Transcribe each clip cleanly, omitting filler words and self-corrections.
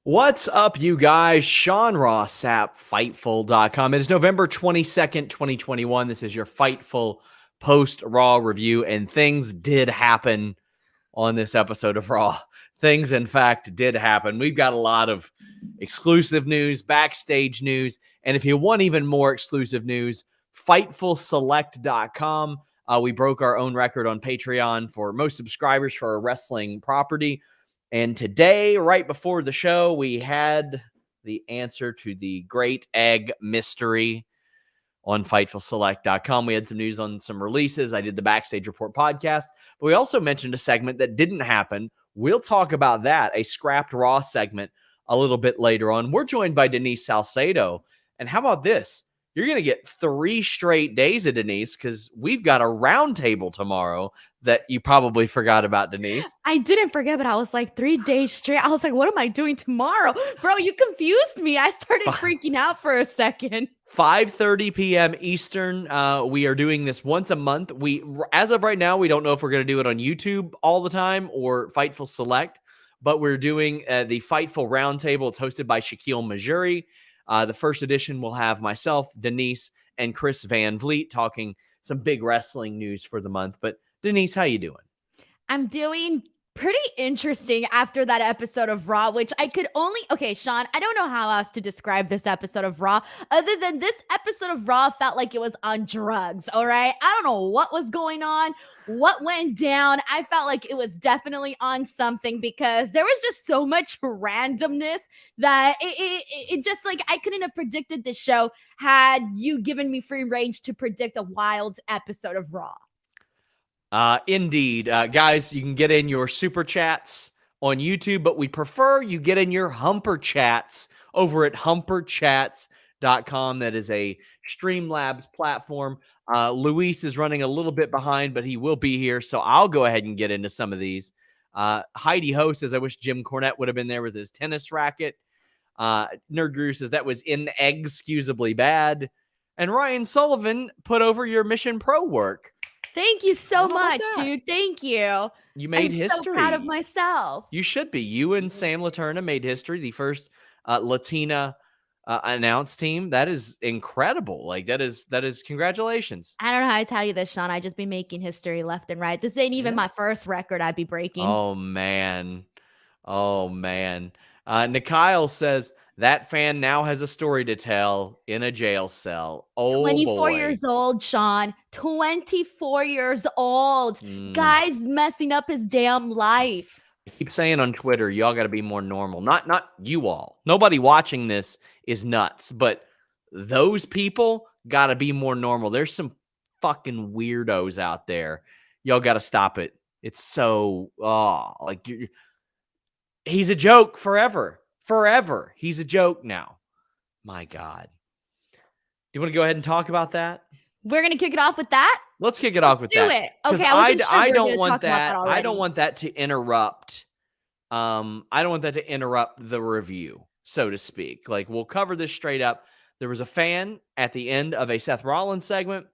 What's up, you guys? Sean Ross Sapp, Fightful.com. It is November 22nd, 2021. This is your Fightful post-Raw review, and things did happen on this episode of Raw. Things, in fact, did happen. We've got a lot of exclusive news, backstage news, and if you want even more exclusive news, FightfulSelect.com. We broke our own record on Patreon for most subscribers for a wrestling property. And today, right before the show, we had the answer to the great egg mystery on FightfulSelect.com. We had some news on some releases. I did the Backstage Report podcast, but we also mentioned a segment that didn't happen. We'll talk about that, a scrapped Raw segment, a little bit later on. We're joined by Denise Salcedo. And how about this? You're going to get 3 straight days of Denise because we've got a roundtable tomorrow that you probably forgot about, Denise. I didn't forget, but I was like 3 days straight. I was like, what am I doing tomorrow? Bro, you confused me. I started freaking out for a second. 5:30 p.m. Eastern. We are doing this once a month. As of right now, we don't know if we're going to do it on YouTube all the time or Fightful Select, but we're doing the Fightful Roundtable. It's hosted by Shaquille Majuri. The first edition will have myself, Denise, and Chris Van Vliet talking some big wrestling news for the month. But Denise, how you doing? I'm doing pretty interesting after that episode of Raw, which I could only, okay, Sean, I don't know how else to describe this episode of Raw other than this episode of Raw felt like it was on drugs, all right? I don't know what was going on, what went down. I felt like it was definitely on something because there was just so much randomness that it just like I couldn't have predicted this show had you given me free range to predict a wild episode of Raw. Indeed. Guys, you can get in your super chats on YouTube, but we prefer you get in your Humper chats over at humperchats.com. That is a Streamlabs platform. Luis is running a little bit behind, but he will be here, so I'll go ahead and get into some of these. Heidi Ho says, I wish Jim Cornette would have been there with his tennis racket. Nerd Guru says, that was inexcusably bad. And Ryan Sullivan put over your Mission Pro work. Thank you so much, dude. Thank you. You made history. I'm so proud of myself. You should be. You and Sam Laterna made history. The first Latina announced team. That is incredible. Like that is congratulations. I don't know how to tell you this, Sean. I just be making history left and right. This ain't even my first record I'd be breaking. Oh man. Nikyle says that fan now has a story to tell in a jail cell. Oh, 24 years old, Sean. 24 years old. Guy's messing up his damn life. I keep saying on Twitter, y'all got to be more normal. Not you all. Nobody watching this is nuts, but those people got to be more normal. There's some fucking weirdos out there. Y'all got to stop it. It's so, he's a joke forever. Forever. He's a joke now. My God. Do you want to go ahead and talk about that? We're going to kick it off with that? Let's kick it off with that. Let's do it. Okay, I don't want that. I don't want that to interrupt. I don't want that to interrupt the review, so to speak. Like, we'll cover this straight up. There was a fan at the end of a Seth Rollins segment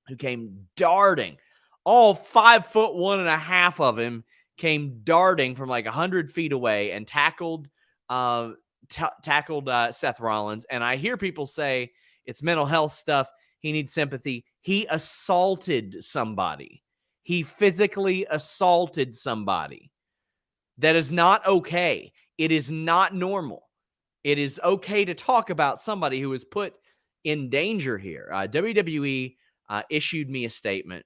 who came darting. All 5'1.5" of him came darting from like 100 feet away and tackled Seth Rollins. And I hear people say it's mental health stuff. He needs sympathy. He assaulted somebody. He physically assaulted somebody. That is not okay. It is not normal. It is okay to talk about somebody who was put in danger here. WWE issued me a statement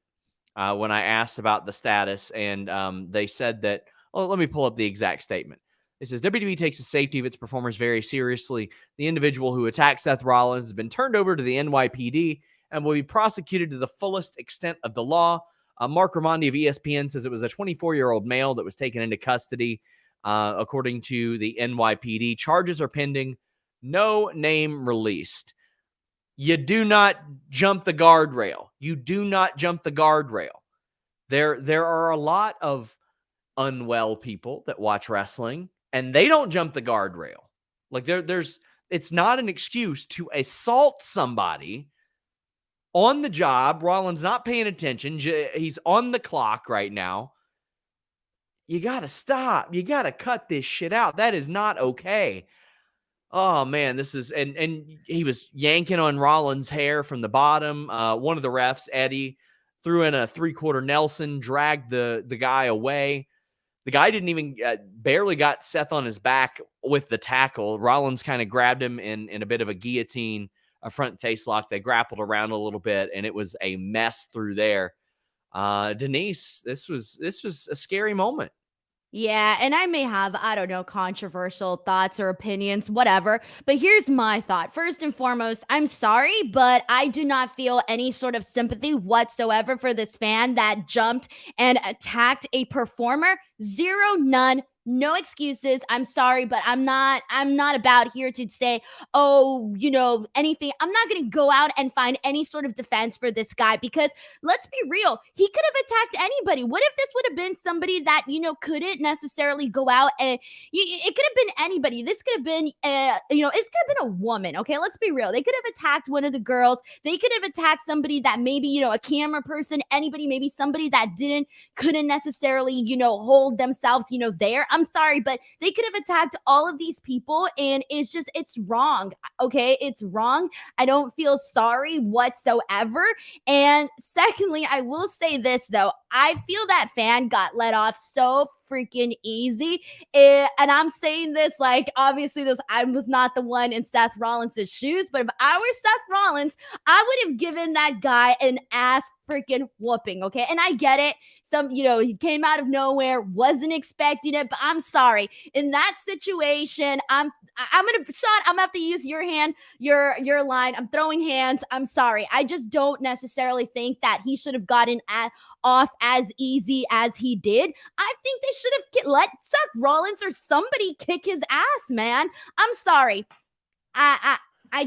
when I asked about the status, and they said that, let me pull up the exact statement. It says, WWE takes the safety of its performers very seriously. The individual who attacked Seth Rollins has been turned over to the NYPD and will be prosecuted to the fullest extent of the law. Mark Ramondi of ESPN says it was a 24-year-old male that was taken into custody. According to the NYPD, charges are pending. No name released. You do not jump the guardrail. You do not jump the guardrail. There are a lot of unwell people that watch wrestling, and they don't jump the guardrail. Like it's not an excuse to assault somebody on the job. Rollins not paying attention. He's on the clock right now. you got to stop. You got to cut this shit out. That is not okay. Oh man, this is and he was yanking on Rollins' hair from the bottom. One of the refs, Eddie, threw in a 3/4 Nelson, dragged the guy away. The guy didn't even barely got Seth on his back with the tackle. Rollins kind of grabbed him in a bit of a guillotine, a front face lock. They grappled around a little bit, and it was a mess through there. Denise, this was a scary moment. Yeah, and I may have, I don't know, controversial thoughts or opinions, whatever. But here's my thought. First and foremost, I'm sorry, but I do not feel any sort of sympathy whatsoever for this fan that jumped and attacked a performer. Zero, none. No excuses. I'm sorry, but I'm not about here to say, oh, anything. I'm not going to go out and find any sort of defense for this guy because let's be real, he could have attacked anybody. What if this would have been somebody that, couldn't necessarily go out and it could have been anybody. This could have been, it could have been a woman. Okay, let's be real. They could have attacked one of the girls. They could have attacked somebody that maybe, a camera person, anybody, maybe somebody that couldn't necessarily, hold themselves, there. I'm sorry, but they could have attacked all of these people and it's wrong. Okay, it's wrong. I don't feel sorry whatsoever. And secondly, I will say this though. I feel that fan got let off so freaking easy. And I'm saying this like, obviously, I was not the one in Seth Rollins' shoes, but if I were Seth Rollins, I would have given that guy an ass freaking whooping. Okay. And I get it. He came out of nowhere, wasn't expecting it, but I'm sorry. In that situation, I'm gonna, Sean, I'm gonna have to use your hand, your line. I'm throwing hands. I'm sorry. I just don't necessarily think that he should have gotten off as easy as he did. I think they should have let Seth Rollins or somebody kick his ass, man. I'm sorry. I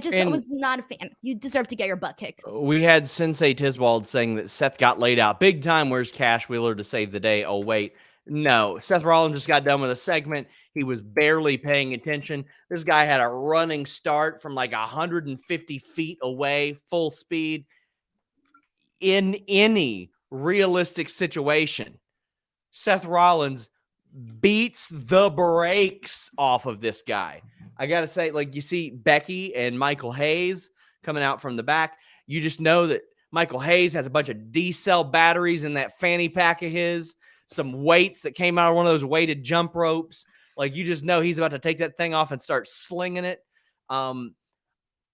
was not a fan. You deserve to get your butt kicked. We had Sensei Tiswald saying that Seth got laid out big time. Where's Cash Wheeler to save the day? Oh, wait. No, Seth Rollins just got done with a segment. He was barely paying attention. This guy had a running start from like 150 feet away, full speed. In any realistic situation, Seth Rollins beats the brakes off of this guy. I got to say, like, you see Becky and Michael Hayes coming out from the back. You just know that Michael Hayes has a bunch of D-cell batteries in that fanny pack of his, some weights that came out of one of those weighted jump ropes. Like, you just know he's about to take that thing off and start slinging it.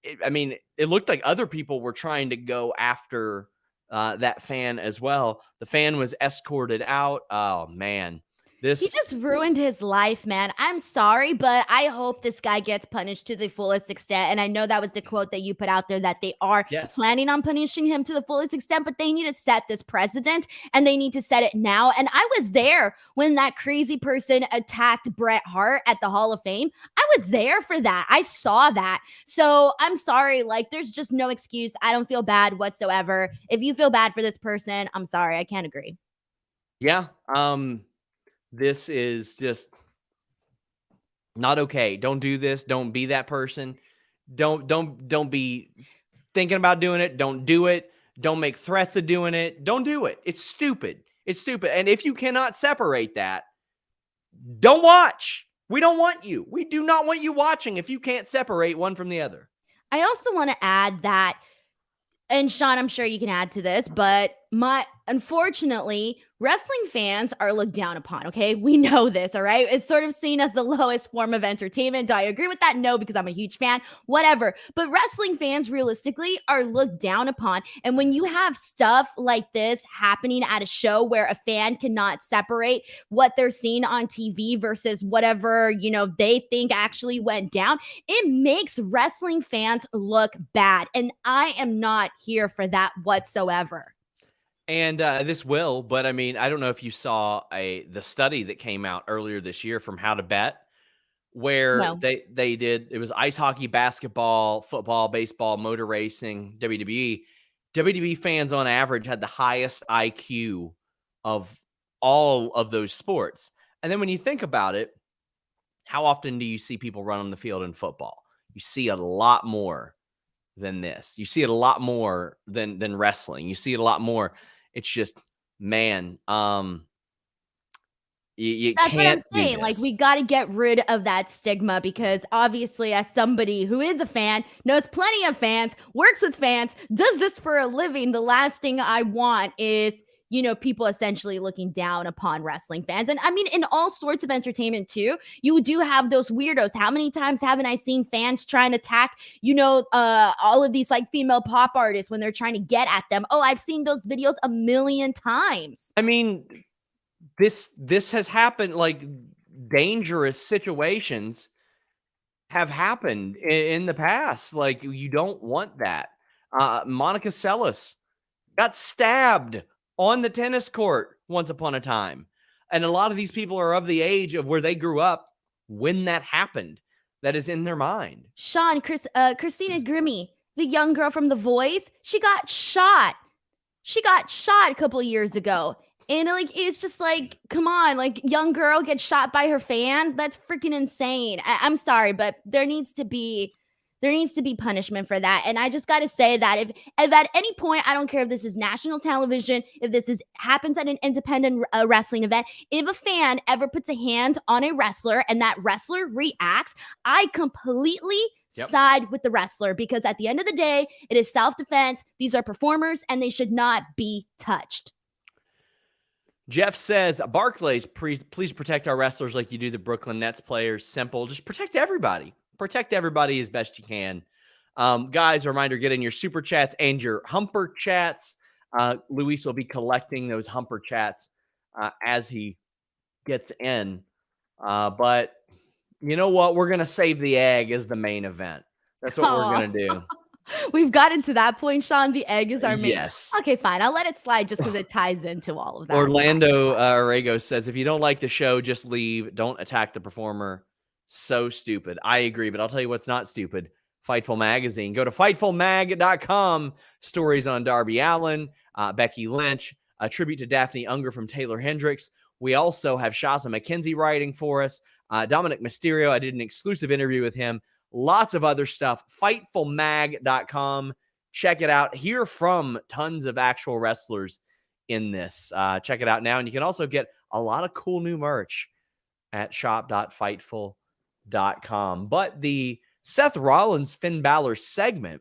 It looked like other people were trying to go after that fan as well. The fan was escorted out. Oh, man. He just ruined his life, man. I'm sorry, but I hope this guy gets punished to the fullest extent. And I know that was the quote that you put out there, that they are planning on punishing him to the fullest extent, but they need to set this precedent and they need to set it now. And I was there when that crazy person attacked Bret Hart at the Hall of Fame. I was there for that. I saw that. So I'm sorry. Like, there's just no excuse. I don't feel bad whatsoever. If you feel bad for this person, I'm sorry. I can't agree. Yeah. This is just not okay. Don't do this. Don't be that person. Don't be thinking about doing it. Don't do it. Don't make threats of doing it. Don't do it. It's stupid. It's stupid. And if you cannot separate that, don't watch. We don't want you. We do not want you watching if you can't separate one from the other. I also want to add that, and Sean, I'm sure you can add to this, but unfortunately, wrestling fans are looked down upon, okay? We know this, all right? It's sort of seen as the lowest form of entertainment. Do I agree with that? No, because I'm a huge fan, whatever. But wrestling fans realistically are looked down upon. And when you have stuff like this happening at a show where a fan cannot separate what they're seeing on TV versus whatever, they think actually went down, it makes wrestling fans look bad. And I am not here for that whatsoever. And this will, but I don't know if you saw the study that came out earlier this year from How to Bet, where they did, it was ice hockey, basketball, football, baseball, motor racing, WWE. WWE fans on average had the highest IQ of all of those sports. And then when you think about it, how often do you see people run on the field in football? You see a lot more than this. You see it a lot more than wrestling. You see it a lot more. It's just, man, You That's what I'm can't do saying. Like, this. we got to get rid of that stigma because obviously, as somebody who is a fan, knows plenty of fans, works with fans, does this for a living, the last thing I want is, people essentially looking down upon wrestling fans. And I mean, in all sorts of entertainment too, you do have those weirdos. How many times haven't I seen fans trying to attack, all of these like female pop artists when they're trying to get at them? Oh, I've seen those videos a million times. I mean, this has happened. Like, dangerous situations have happened in the past. Like, you don't want that. Monica Seles got stabbed on the tennis court once upon a time. And a lot of these people are of the age of where they grew up when that happened. That is in their mind. Sean, Christina Grimmie, the young girl from The Voice, she got shot. She got shot a couple of years ago. And like, it's just like, come on, like, young girl gets shot by her fan. That's freaking insane. I'm sorry, but there needs to be punishment for that. And I just got to say that if at any point, I don't care if this is national television, if this happens at an independent wrestling event, if a fan ever puts a hand on a wrestler and that wrestler reacts, I completely side with the wrestler, because at the end of the day, it is self-defense. These are performers and they should not be touched. Jeff says, Barclays, please protect our wrestlers like you do the Brooklyn Nets players. Simple. Just protect everybody. Protect everybody as best you can. Guys, a reminder, get in your super chats and your humper chats. Luis will be collecting those humper chats as he gets in. But you know what? We're going to save the egg as the main event. That's what we're going to do. We've gotten to that point, Sean. The egg is our main. Yes. Okay, fine. I'll let it slide just because it ties into all of that. Orlando Arrego says, if you don't like the show, just leave. Don't attack the performer. So stupid. I agree, but I'll tell you what's not stupid. Fightful Magazine. Go to FightfulMag.com. Stories on Darby Allin, Becky Lynch, a tribute to Daphne Unger from Taylor Hendricks. We also have Shaza McKenzie writing for us. Dominic Mysterio, I did an exclusive interview with him. Lots of other stuff. Fightfulmag.com. Check it out. Hear from tons of actual wrestlers in this. Check it out now. And you can also get a lot of cool new merch at shop.fightful.com. But the Seth Rollins Finn Balor segment,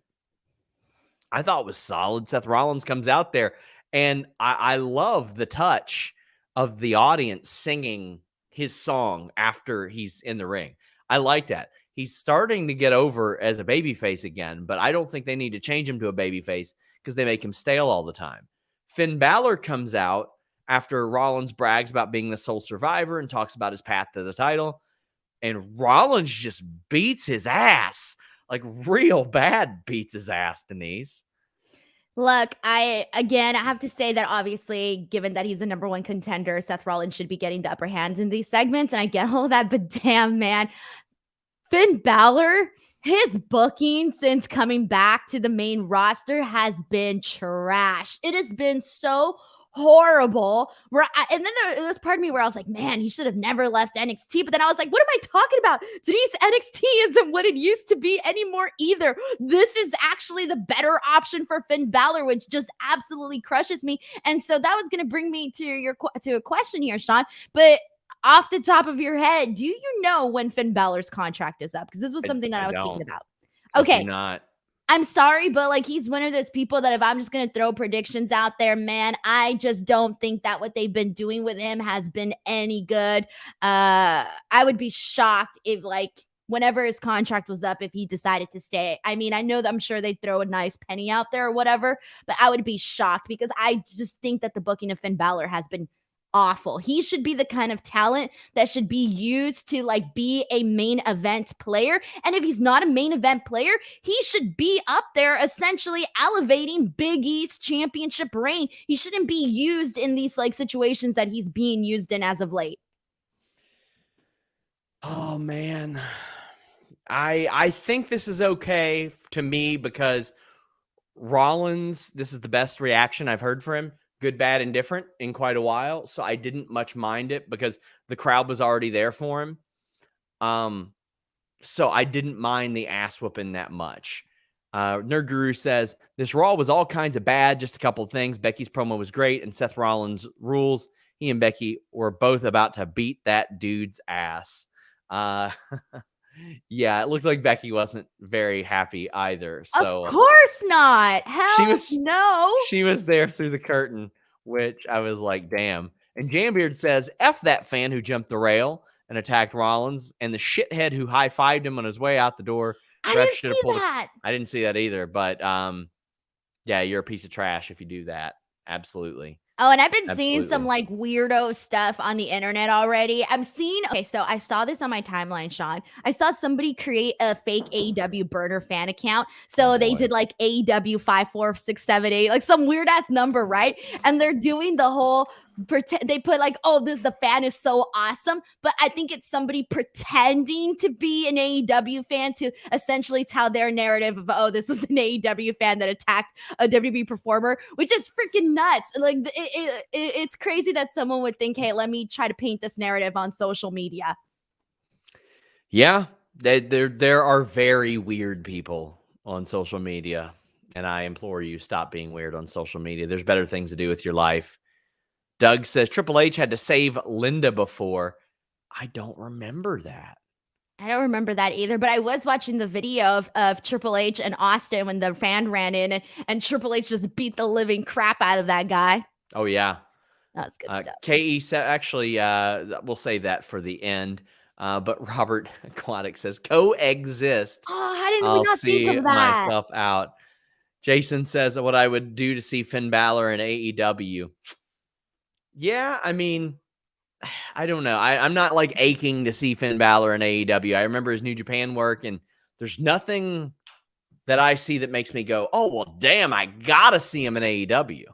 I thought was solid. Seth Rollins comes out there, and I love the touch of the audience singing his song after he's in the ring. I like that. He's starting to get over as a babyface again, but I don't think they need to change him to a babyface because they make him stale all the time. Finn Balor comes out after Rollins brags about being the sole survivor and talks about his path to the title, and Rollins just beats his ass, like real bad beats his ass, Denise. Look, I have to say that obviously, given that he's the number one contender, Seth Rollins should be getting the upper hand in these segments, and I get all that, but damn, man. Finn Balor, his booking since coming back to the main roster has been trash. It has been so horrible. And then there was part of me where I was like, man, he should have never left NXT. But then I was like, what am I talking about? Denise, NXT isn't what it used to be anymore either. This is actually the better option for Finn Balor, which just absolutely crushes me. And so that was going to bring me to a question here, Sean. But off the top of your head, do you know when Finn Balor's contract is up? Because this was something that I was thinking about. Okay. I'm sorry, but like, he's one of those people that if I'm just going to throw predictions out there, man, I just don't think that what they've been doing with him has been any good. I would be shocked if, like, whenever his contract was up, if he decided to stay. I mean, I know that I'm sure they'd throw a nice penny out there or whatever, but I would be shocked because I just think that the booking of Finn Balor has been awful. He should be the kind of talent that should be used to like be a main event player. And if he's not a main event player, he should be up there essentially elevating Big E's championship reign. He shouldn't be used in these like situations that he's being used in as of late. Oh man. I think this is okay to me because Rollins, this is the best reaction I've heard for him. Good, bad, and different in quite a while. So I didn't much mind it because the crowd was already there for him. So I didn't mind the ass whooping that much. Nerd Guru says, this Raw was all kinds of bad, just a couple of things. Becky's promo was great, and Seth Rollins rules. he and Becky were both about to beat that dude's ass. Yeah, it looked like Becky wasn't very happy either. So Of course not. she Hell was no. she was there through the curtain, which I was like, damn. And Jambeard says, F that fan who jumped the rail and attacked Rollins, and the shithead who high-fived him on his way out the door. I Ref didn't should have see pulled that. I didn't see that either, but yeah, you're a piece of trash if you do that. Absolutely. Oh, and I've been seeing some Absolutely. like weirdo stuff on the internet already. Okay, so I saw this on my timeline, Sean. I saw somebody create a fake AEW burner fan account. So they boy. did like AEW 54678, like some weird ass number, right? And they're doing the whole they put like, oh, the fan is so awesome. But I think it's somebody pretending to be an AEW fan to essentially tell their narrative of, oh, this was an AEW fan that attacked a WWE performer, which is freaking nuts. Like it's crazy that someone would think, hey, let me try to paint this narrative on social media. Yeah, there are very weird people on social media, and I implore you, stop being weird on social media. There's better things to do with your life. Doug says Triple H had to save Linda before. I don't remember that. I don't remember that either, but I was watching the video of Triple H and Austin when the fan ran in and Triple H just beat the living crap out of that guy. Oh, yeah. That's good stuff. KE said, actually, we'll save that for the end. But Robert Aquatic says, coexist. Oh, how did we I'll not see think of that? myself out. Jason says, what I would do to see Finn Balor in AEW. Yeah, I mean, I don't know. I'm not like aching to see Finn Balor in AEW. I remember his New Japan work, and there's nothing that I see that makes me go, oh, well, damn, I gotta see him in AEW.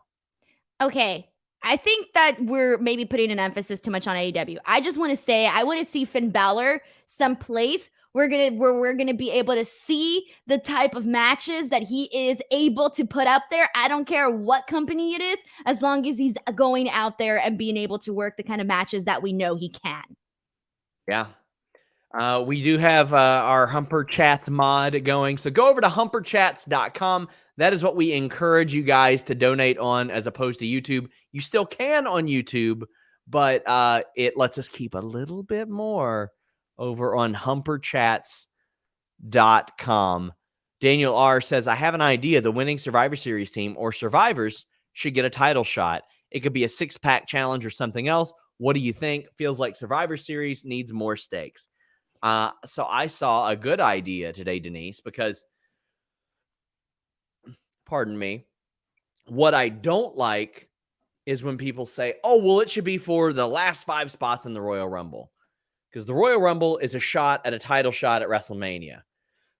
Okay. I think that we're maybe putting an emphasis too much on AEW. I just want to say I want to see Finn Balor someplace where we're gonna be able to see the type of matches that he is able to put up there. I don't care what company it is, as long as he's going out there and being able to work the kind of matches that we know he can. Yeah. We do have our Humper Chats mod going. So go over to humperchats.com. That is what we encourage you guys to donate on as opposed to YouTube. You still can on YouTube, but it lets us keep a little bit more over on humperchats.com. Daniel R. says, I have an idea. The winning Survivor Series team or survivors should get a title shot. It could be a 6-pack challenge or something else. What do you think? Feels like Survivor Series needs more stakes. So I saw a good idea today, Denise, because, pardon me, what I don't like is when people say, oh, well, it should be for the last 5 spots in the Royal Rumble, because the Royal Rumble is a shot at a title shot at WrestleMania.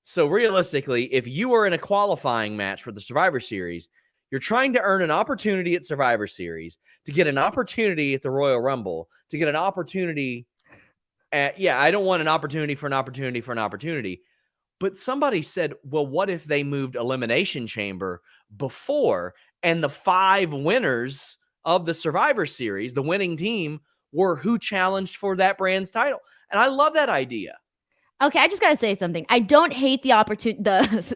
So realistically, if you are in a qualifying match for the Survivor Series, you're trying to earn an opportunity at Survivor Series, to get an opportunity at the Royal Rumble, to get an opportunity I don't want an opportunity for an opportunity for an opportunity. But somebody said, well, what if they moved Elimination Chamber before, and the 5 winners of the Survivor Series, the winning team, were who challenged for that brand's title? And I love that idea. Okay, I just gotta say something. I don't hate the opportunity.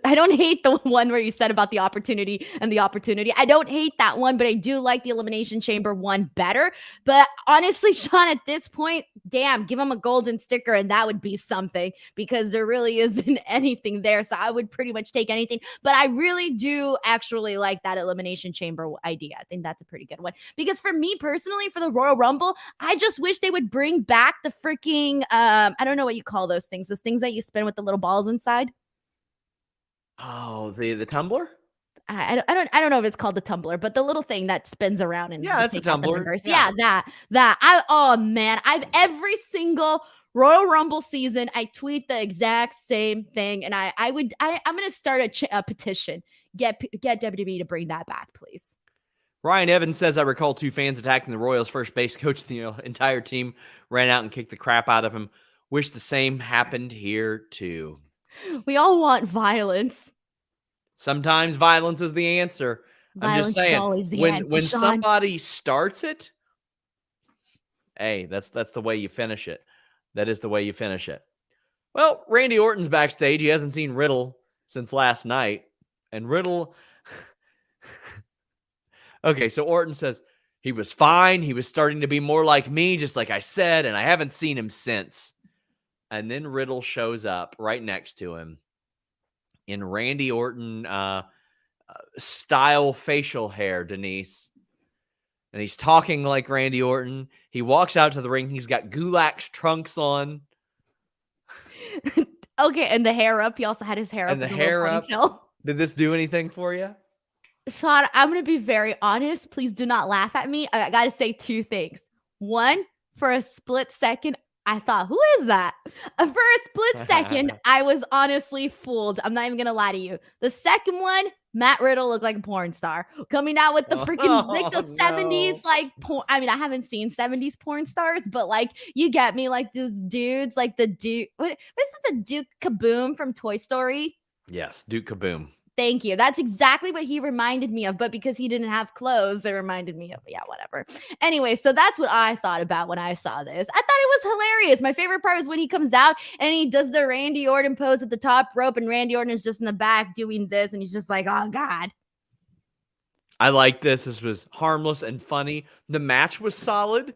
I don't hate the one where you said about the opportunity and the opportunity. I don't hate that one, but I do like the Elimination Chamber one better. But honestly, Sean, at this point, damn, give him a golden sticker and that would be something, because there really isn't anything there. So I would pretty much take anything. But I really do actually like that Elimination Chamber idea. I think that's a pretty good one, because for me personally, for the Royal Rumble, I just wish they would bring back the freaking I don't know what you call those things that you spin with the little balls inside. Oh, the tumbler? I don't know if it's called the tumbler, but the little thing that spins around and that's a tumbler. Yeah, that. Oh man, I've every single Royal Rumble season, I tweet the exact same thing, and I'm gonna start a petition. Get WWE to bring that back, please. Ryan Evans says, I recall 2 fans attacking the Royals' first base coach. The entire team ran out and kicked the crap out of him. Wish the same happened here, too. We all want violence. Sometimes violence is the answer. I'm just saying, is always the when answer, Sean. somebody starts it, hey, that's the way you finish it. That is the way you finish it. Well, Randy Orton's backstage. He hasn't seen Riddle since last night. And Riddle... Okay, so Orton says, He was fine. He was starting to be more like me, just like I said, and I haven't seen him since. And then Riddle shows up right next to him in Randy Orton style facial hair, Denise. And he's talking like Randy Orton. He walks out to the ring. He's got Gulak's trunks on. Okay, and the hair up. He also had his hair up And the with a hair little up. ponytail. Did this do anything for you? Sean, I'm going to be very honest. Please do not laugh at me. I got to say two things. One, for a split second, I thought, who is that? For a split second, I was honestly fooled. I'm not even going to lie to you. The second one, Matt Riddle looked like a porn star coming out with the freaking like the 70s like porn. I mean, I haven't seen 70s porn stars, but like you get me, like these dudes, like the dude. What is it? The Duke Kaboom from Toy Story? Yes, Duke Kaboom. Thank you. That's exactly what he reminded me of. But because he didn't have clothes, it reminded me of, yeah, whatever. Anyway, so that's what I thought about when I saw this. I thought it was hilarious. My favorite part was when he comes out and he does the Randy Orton pose at the top rope, and Randy Orton is just in the back doing this, and he's just like, oh, God. I like this. This was harmless and funny. The match was solid,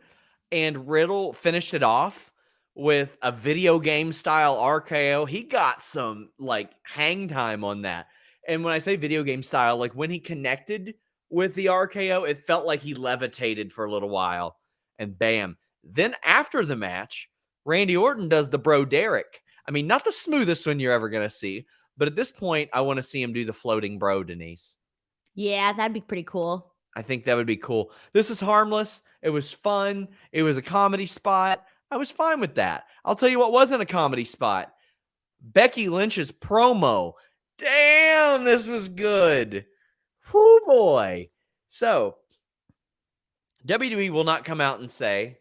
and Riddle finished it off with a video game style RKO. He got some like hang time on that. And when I say video game style, like when he connected with the RKO, it felt like he levitated for a little while, and bam. Then after the match, Randy Orton does the bro Derek. I mean, not the smoothest one you're ever going to see, but at this point, I want to see him do the floating bro, Denise. Yeah, that'd be pretty cool. I think that would be cool. This is harmless. It was fun. It was a comedy spot. I was fine with that. I'll tell you what wasn't a comedy spot. Becky Lynch's promo. Damn, this was good. Whoo, boy. So, WWE will not come out and say,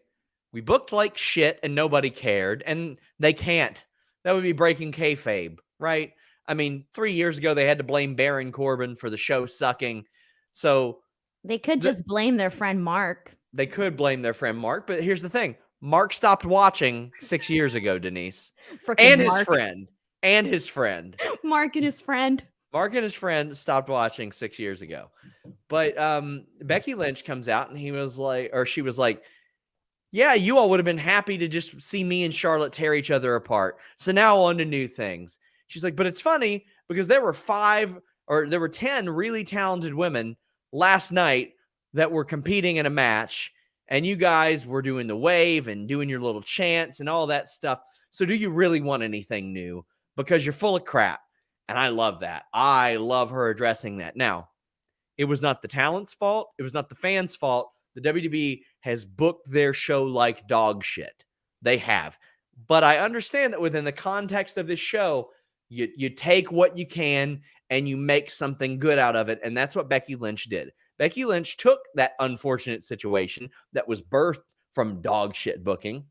we booked like shit and nobody cared, and they can't. That would be breaking kayfabe, right? I mean, 3 years ago, they had to blame Baron Corbin for the show sucking. So, they could just blame their friend Mark. They could blame their friend Mark, but here's the thing. Mark stopped watching 6 years ago, Denise. And his friend. And his friend. Mark and his friend. Mark and his friend stopped watching 6 years ago. But Becky Lynch comes out and she was like, yeah, you all would have been happy to just see me and Charlotte tear each other apart. So now on to new things. She's like, but it's funny because there were 10 really talented women last night that were competing in a match, and you guys were doing the wave and doing your little chants and all that stuff. So do you really want anything new? Because you're full of crap. And I love that. I love her addressing that. Now, it was not the talent's fault. It was not the fans' fault. The WWE has booked their show like dog shit. They have. But I understand that within the context of this show, you take what you can and you make something good out of it. And that's what Becky Lynch did. Becky Lynch took that unfortunate situation that was birthed from dog shit booking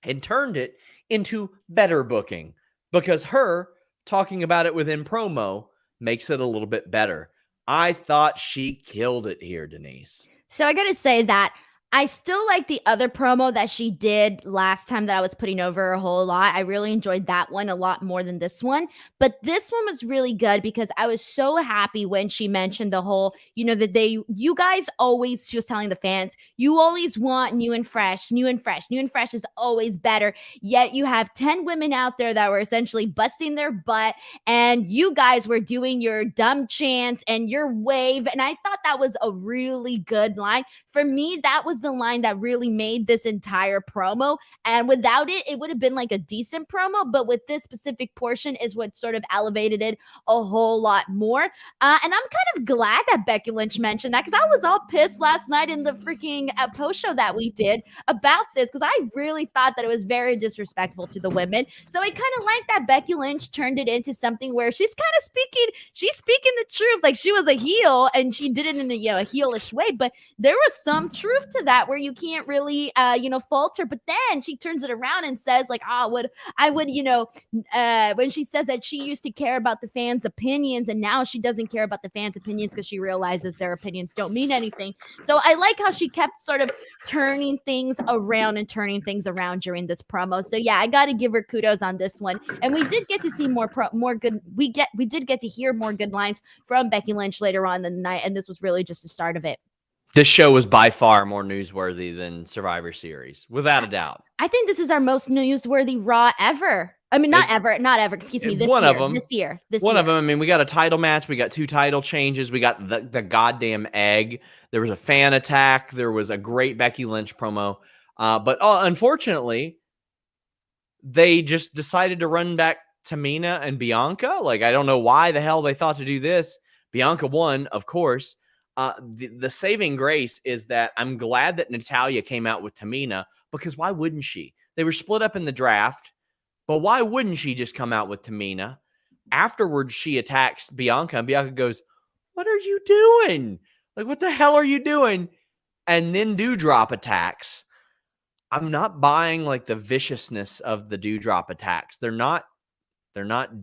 and turned it into better booking, because her talking about it within promo makes it a little bit better. I thought she killed it here, Denise. So I got to say that I still like the other promo that she did last time that I was putting over a whole lot. I really enjoyed that one a lot more than this one. But this one was really good because I was so happy when she mentioned the whole, that you guys always, she was telling the fans, you always want new and fresh. New and fresh is always better. Yet you have 10 women out there that were essentially busting their butt, and you guys were doing your dumb chants and your wave. And I thought that was a really good line. For me, that was the line that really made this entire promo. And without it, it would have been like a decent promo. But with this specific portion is what sort of elevated it a whole lot more. And I'm kind of glad that Becky Lynch mentioned that, because I was all pissed last night in the freaking post show that we did about this, because I really thought that it was very disrespectful to the women. So I kind of like that Becky Lynch turned it into something where she's kind of speaking the truth. Like, she was a heel and she did it in a heelish way, but there was some truth to that where you can't really fault her. But then she turns it around and says like, when she says that she used to care about the fans' opinions and now she doesn't care about the fans' opinions because she realizes their opinions don't mean anything. So I like how she kept sort of turning things around during this promo. So yeah, I got to give her kudos on this one. And we did get to see we did get to hear more good lines from Becky Lynch later on in the night, and this was really just the start of it. This show was by far more newsworthy than Survivor Series, without a doubt. I think this is our most newsworthy Raw ever. I mean, not ever. Excuse me. One of them. This year. I mean, we got a title match. We got 2 title changes. We got the goddamn egg. There was a fan attack. There was a great Becky Lynch promo. But unfortunately, they just decided to run back Tamina and Bianca. Like, I don't know why the hell they thought to do this. Bianca won, of course. The saving grace is that I'm glad that Natalya came out with Tamina, because why wouldn't she? They were split up in the draft, but why wouldn't she just come out with Tamina? Afterwards, she attacks Bianca, and Bianca goes, "What are you doing? Like, what the hell are you doing?" And then Dewdrop attacks. I'm not buying like the viciousness of the Dewdrop attacks. They're not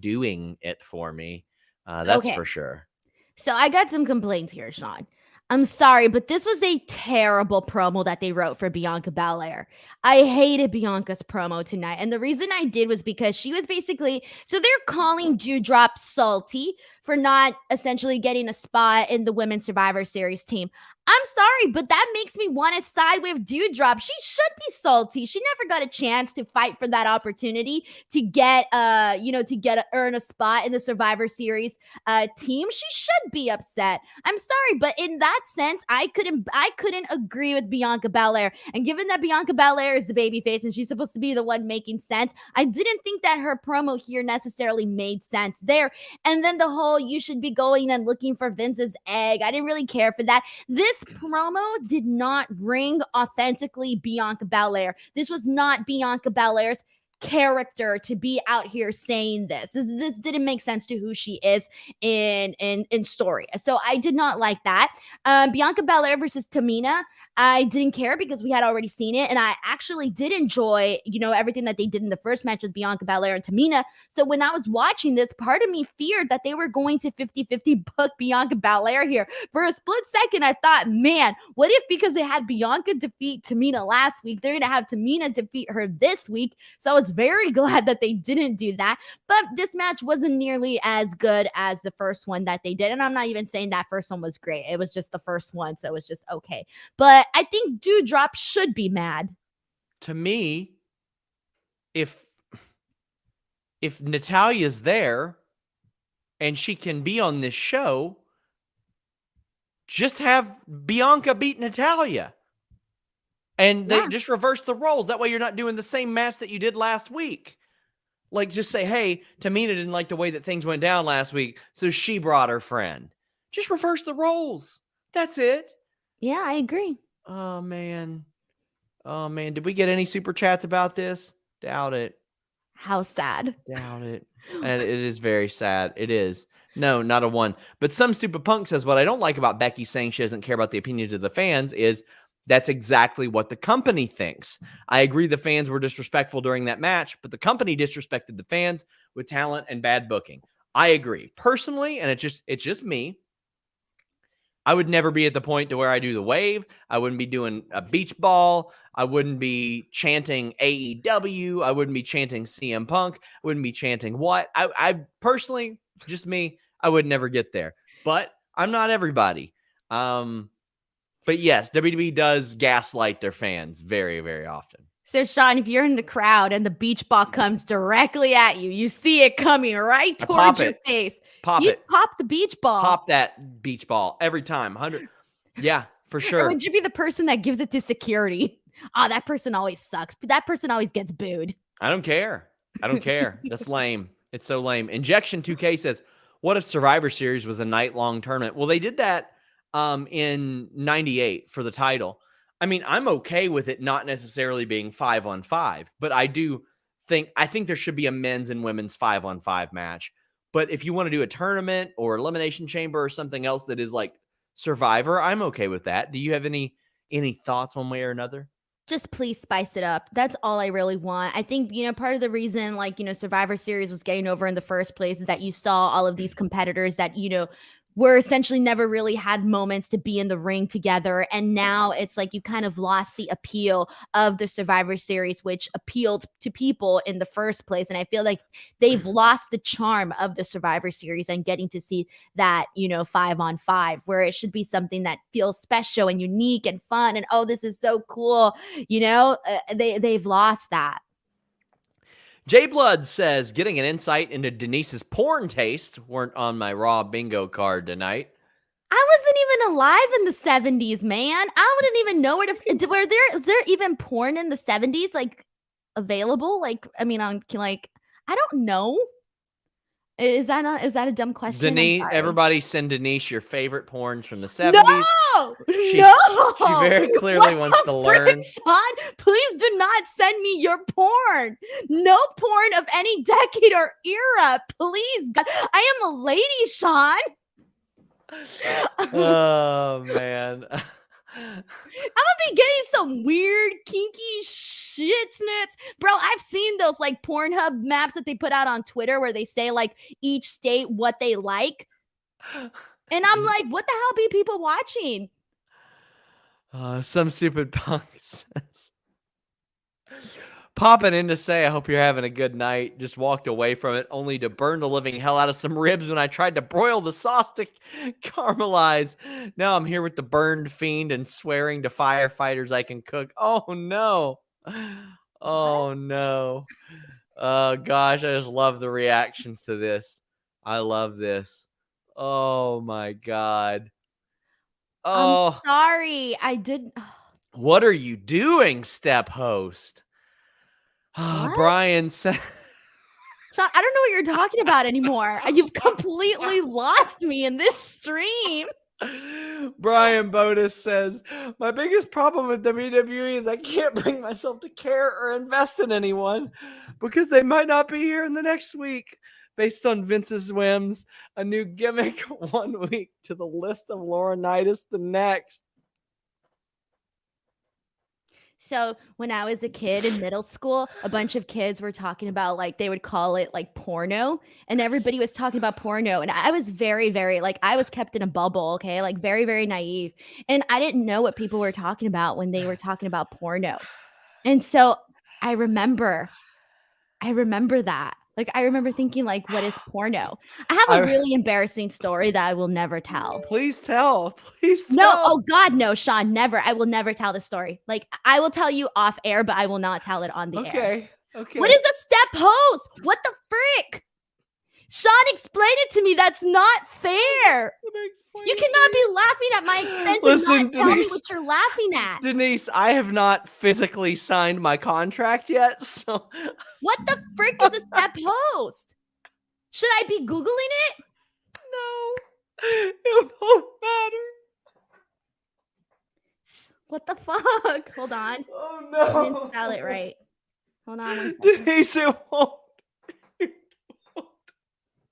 doing it for me. That's for sure. So I got some complaints here, Sean. I'm sorry, but this was a terrible promo that they wrote for Bianca Belair. I hated Bianca's promo tonight. And the reason I did was because she was basically, so they're calling Dewdrop salty for not essentially getting a spot in the Women's Survivor Series team. I'm sorry, but that makes me want to side with Dewdrop. She should be salty. She never got a chance to fight for that opportunity to get, earn a spot in the Survivor Series team. She should be upset. I'm sorry, but in that sense, I couldn't agree with Bianca Belair. And given that Bianca Belair is the babyface and she's supposed to be the one making sense, I didn't think that her promo here necessarily made sense there. And then the whole you should be going and looking for Vince's egg, I didn't really care for that. This promo did not ring authentically Bianca Belair. This was not Bianca Belair's character to be out here saying this. This didn't make sense to who she is in story. So I did not like that. Bianca Belair versus Tamina, I didn't care because we had already seen it, and I actually did enjoy, everything that they did in the first match with Bianca Belair and Tamina. So when I was watching this, part of me feared that they were going to 50-50 book Bianca Belair here. For a split second, I thought, man, what if because they had Bianca defeat Tamina last week, they're going to have Tamina defeat her this week? So I was very glad that they didn't do that. But this match wasn't nearly as good as the first one that they did. And I'm not even saying that first one was great. It was just the first one. So it was just okay. But I think Dewdrop should be mad. To me, if Natalya's there and she can be on this show, just have Bianca beat Natalya. And they just reverse the roles. That way you're not doing the same match that you did last week. Like, just say, hey, Tamina didn't like the way that things went down last week, so she brought her friend. Just reverse the roles. That's it. Yeah, I agree. Oh, man. Did we get any super chats about this? Doubt it. How sad. Doubt it. And it is very sad. It is. No, not a one. But some stupid punk says, what I don't like about Becky saying she doesn't care about the opinions of the fans is that's exactly what the company thinks. I agree the fans were disrespectful during that match, but the company disrespected the fans with talent and bad booking. I agree. Personally, and it's just me, I would never be at the point to where I do the wave. I wouldn't be doing a beach ball. I wouldn't be chanting AEW. I wouldn't be chanting CM Punk. I wouldn't be chanting what? I personally, just me, I would never get there. But I'm not everybody. But yes, WWE does gaslight their fans very, very often. So, Sean, if you're in the crowd and the beach ball comes directly at you, you see it coming right towards your face. Pop the beach ball. Pop that beach ball every time. 100. Yeah, for sure. Or would you be the person that gives it to security? Oh, that person always sucks. But that person always gets booed. I don't care. That's lame. It's so lame. Injection 2K says, what if Survivor Series was a night-long tournament? Well, they did that in 98 for the title. I mean, I'm okay with it not necessarily being 5-on-5, but I think there should be a men's and women's 5-on-5 match. But if you want to do a tournament or elimination chamber or something else that is like Survivor, I'm okay with that. Do you have any thoughts one way or another? Just please spice it up. That's all I really want. I think, part of the reason, Survivor Series was getting over in the first place is that you saw all of these competitors that, were essentially never really had moments to be in the ring together. And now it's like you kind of lost the appeal of the Survivor Series, which appealed to people in the first place. And I feel like they've lost the charm of the Survivor Series and getting to see that, 5-on-5, where it should be something that feels special and unique and fun. And, oh, this is so cool. They've lost that. J Blood says, getting an insight into Denise's porn taste weren't on my Raw bingo card tonight. I wasn't even alive in the 70s, man. I wouldn't even know where to. Is there even porn in the 70s, like, available? Like, I mean, I don't know. Is that a dumb question? Denise, everybody send Denise your favorite porns from the 70s. No! She very clearly wants to learn. Sean, please do not send me your porn. No porn of any decade or era. Please, God. I am a lady, Sean. Oh, man. I'm gonna be getting some weird, kinky shit snits. Bro, I've seen those like Pornhub maps that they put out on Twitter where they say like each state what they like. And I'm like, what the hell be people watching? Some stupid punk says, popping in to say, I hope you're having a good night. Just walked away from it only to burn the living hell out of some ribs when I tried to broil the sauce to caramelize. Now I'm here with the burned fiend and swearing to firefighters I can cook. Oh, no. Oh, no. Oh, gosh, I just love the reactions to this. I love this. Oh, my God. Oh, I'm sorry. I didn't. What are you doing, step host? Brian said, Sean, I don't know what you're talking about anymore. You've completely lost me in this stream. Brian Bodis says, my biggest problem with WWE is I can't bring myself to care or invest in anyone because they might not be here in the next week. Based on Vince's whims, a new gimmick 1 week to the list of Laurinaitis the next. So when I was a kid in middle school, a bunch of kids were talking about like they would call it like porno, and everybody was talking about porno. And I was very, very like I was kept in a bubble, okay, like very, very naive. And I didn't know what people were talking about when they were talking about porno. And so I remember that. Like, I remember thinking, like, what is porno? I have a really embarrassing story that I will never tell. Please tell. Please tell. No, oh, God, no, Sean, never. I will never tell the story. Like, I will tell you off air, but I will not tell it on the air. Okay. What is a step host? What the frick? Sean, explain it to me. That's not fair. You cannot be laughing at my expense. Listen, and not tell me what you're laughing at. Denise, I have not physically signed my contract yet, so... What the frick is a step host? Should I be Googling it? No. It won't matter. What the fuck? Hold on. Oh, no. I didn't spell it right. Hold on 1 second. Denise, it won't.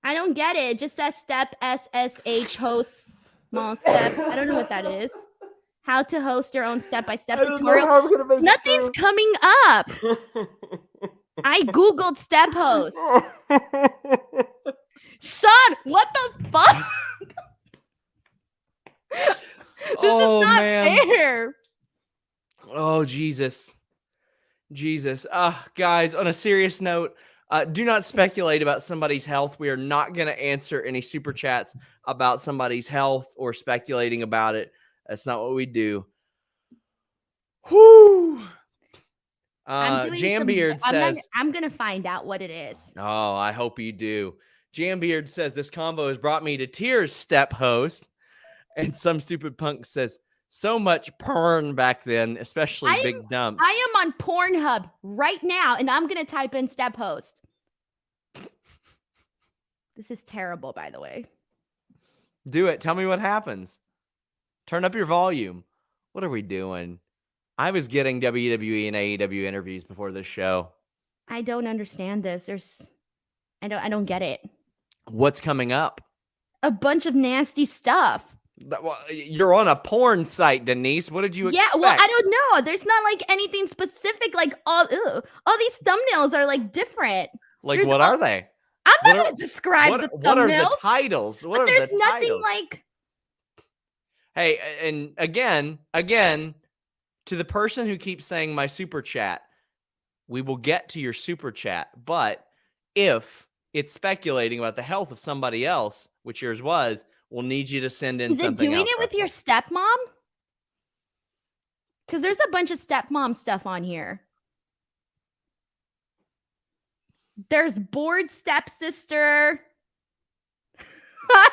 I don't get it. It just says step SSH host small step. I don't know what that is. How to host your own step-by-step tutorial. Nothing's coming up. I Googled step host. Sean, what the fuck? This is not fair. Oh, Jesus. Guys, on a serious note, do not speculate about somebody's health. We are not going to answer any super chats about somebody's health or speculating about it. That's not what we do. Whoo! Jambeard says, I'm going to find out what it is. Oh, I hope you do. Jambeard says, this combo has brought me to tears, step host. And some stupid punk says, so much porn back then, especially big dumps. I am on Pornhub right now, and I'm going to type in step host. This is terrible, by the way. Do it. Tell me what happens. Turn up your volume. What are we doing? I was getting WWE and AEW interviews before this show. I don't understand this. I don't get it. What's coming up? A bunch of nasty stuff. Well, you're on a porn site, Denise. What did you expect? Yeah, well, I don't know. There's not like anything specific. Like all these thumbnails are like different. Like, what are they? I not going to describe the what are the thumbnails. titles? What But are there's the nothing titles? like. Hey, and again, to the person who keeps saying my super chat, we will get to your super chat. But if it's speculating about the health of somebody else, which yours was, we'll need you to send in Is it something doing else, it with Russell. your stepmom? Because there's a bunch of stepmom stuff on here. There's bored stepsister.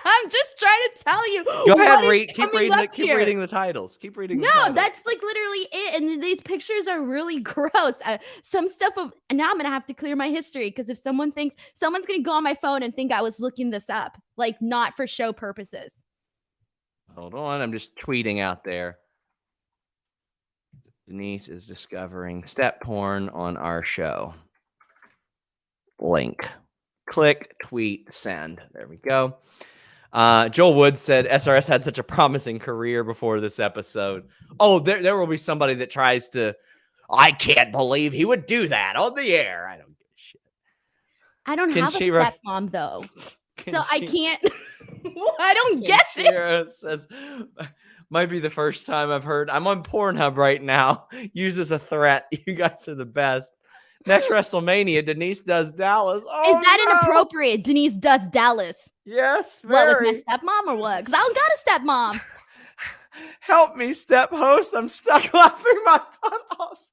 I'm just trying to tell you. Go ahead, keep reading the titles. Keep reading the titles. No, that's like literally it. And these pictures are really gross. Some stuff of now I'm gonna have to clear my history because if someone thinks someone's gonna go on my phone and think I was looking this up, like not for show purposes. Hold on, I'm just tweeting out there. Denise is discovering step porn on our show. Link. Click, tweet, send. There we go. Joel Wood said SRS had such a promising career before this episode. Oh, there will be somebody that tries to. I can't believe he would do that on the air. I don't give a shit. I don't have a stepmom though, so I can't. I don't get it. Says, might be the first time I've heard. I'm on Pornhub right now. Use as a threat. You guys are the best. Next WrestleMania, Denise does Dallas. Oh, is that inappropriate? Denise does Dallas. Yes. Very. What, with my stepmom or what? Because I don't got a stepmom. Help me, step host. I'm stuck laughing my butt off.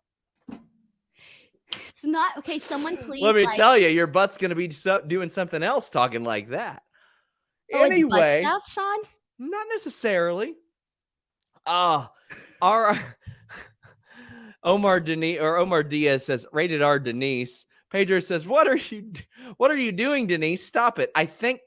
It's not okay. Someone please. Let me tell you, your butt's gonna be doing something else, talking like that. Anyway, butt stuff, Sean. Not necessarily. Our Omar Diaz says, rated R Denise. Pedro says, what are you doing, Denise? Stop it. I think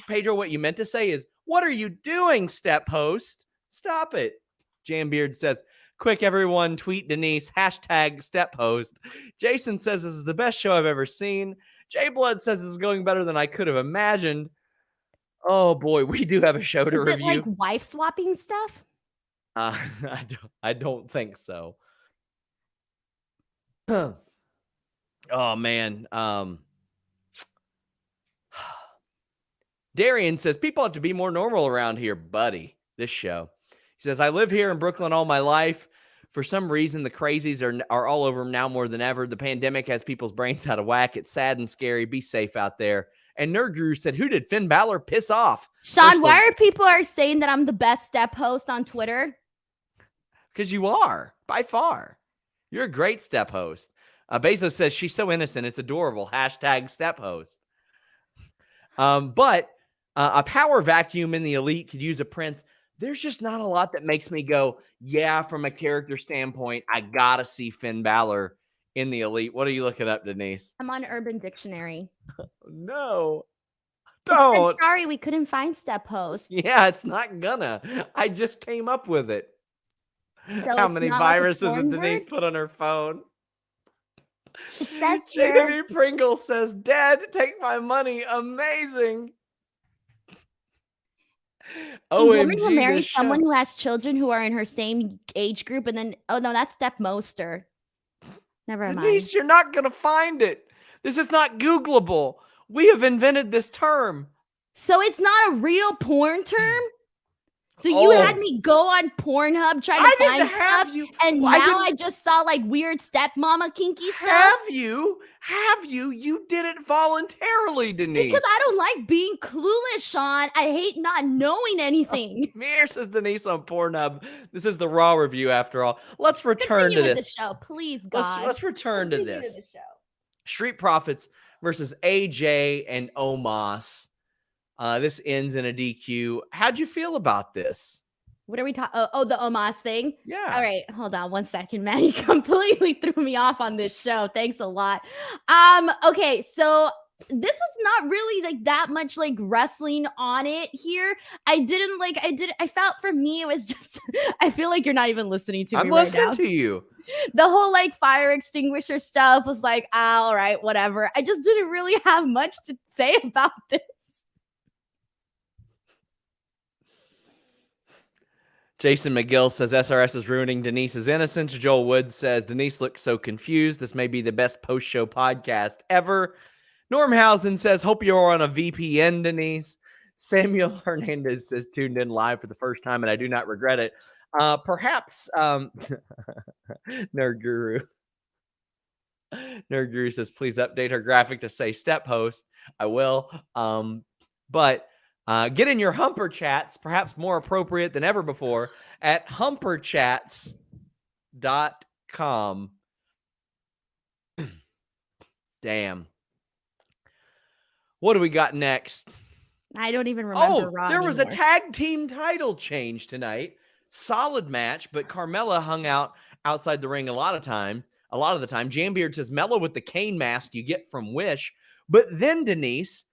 Pedro, what you meant to say is, what are you doing, step host? Stop it. Jambeard says, quick, everyone, tweet Denise, hashtag step host. Jason says, this is the best show I've ever seen. Jay Blood says, this is going better than I could have imagined. Oh boy, we do have a show to review. Is it like wife swapping stuff? I don't think so. Oh man. Darian says people have to be more normal around here, buddy. This show. He says, I live here in Brooklyn all my life. For some reason, the crazies are all over now more than ever. The pandemic has people's brains out of whack. It's sad and scary. Be safe out there. And Nerd Guru said, who did Finn Balor piss off? Sean, why are people saying that I'm the best step host on Twitter? Because you are, by far. You're a great step host. Bezos says, she's so innocent. It's adorable. Hashtag step host. But a power vacuum in the Elite could use a Prince. There's just not a lot that makes me go, yeah, from a character standpoint, I got to see Finn Balor in the Elite. What are you looking up, Denise? I'm on Urban Dictionary. No, don't. Sorry, we couldn't find step host. Yeah, it's not gonna. I just came up with it. So how many viruses has Denise put on her phone? JW Pringle says, Dad, take my money. Amazing. A woman will marry someone who has children who are in her same age group, and then, oh no, that's stepmoster. Never mind. Denise, you're not going to find it. This is not Googleable. We have invented this term. So it's not a real porn term? So you had me go on Pornhub trying to find stuff, and now I just saw like weird stepmama kinky stuff. Have you? You did it voluntarily, Denise. Because I don't like being clueless, Sean. I hate not knowing anything. Mir says Denise on Pornhub. This is the Raw review after all. Let's return to this. The show, please, God. Let's return to this. Street Profits versus AJ and Omos. This ends in a DQ. How'd you feel about this? What are we talking? Oh, the Omos thing? Yeah. All right. Hold on 1 second, man. You completely threw me off on this show. Thanks a lot. Okay. So this was not really like that much like wrestling on it here. I felt for me, it was just, I feel like you're not even listening to me right now. I'm listening to you. The whole like fire extinguisher stuff was like, all right, whatever. I just didn't really have much to say about this. Jason McGill says SRS is ruining Denise's innocence. Joel Wood says Denise looks so confused. This may be the best post-show podcast ever. Normhausen says, hope you're on a VPN, Denise. Samuel Hernandez says, tuned in live for the first time, and I do not regret it. Perhaps Nerd Guru. Nerd Guru says, please update her graphic to say step host. I will. But get in your Humper chats, perhaps more appropriate than ever before, at humperchats.com. Damn. What do we got next? I don't even remember. Raw there was a anymore. tag team title change tonight. Solid match, but Carmella hung out outside the ring a lot of the time. Jambeard says, Mello with the cane mask you get from Wish. But then, Denise,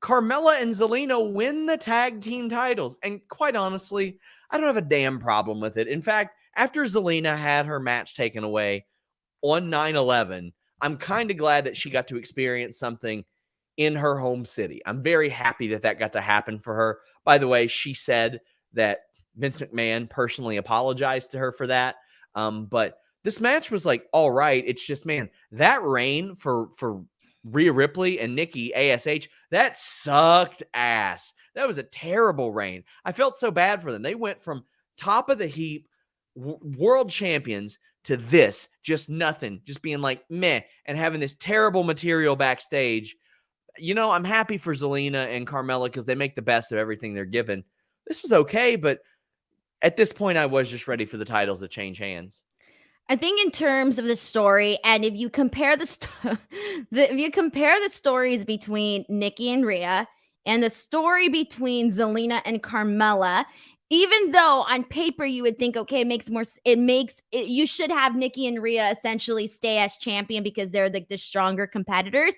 Carmella and Zelina win the tag team titles. And quite honestly, I don't have a damn problem with it. In fact, after Zelina had her match taken away on 9/11, I'm kind of glad that she got to experience something in her home city. I'm very happy that that got to happen for her. By the way, she said that Vince McMahon personally apologized to her for that. But this match was like, all right. It's just, man, that reign for Rhea Ripley and Nikki ASH, that sucked ass. That was a terrible reign. I felt so bad for them. They went from top of the heap, world champions, to this, just nothing, just being like meh, and having this terrible material backstage. You know, I'm happy for Zelina and Carmella because they make the best of everything they're given. This was okay, but at this point, I was just ready for the titles to change hands. I think in terms of the story, and if you compare the stories between Nikki and Rhea and the story between Zelina and Carmella, even though on paper you would think, okay, you should have Nikki and Rhea essentially stay as champion because they're the stronger competitors.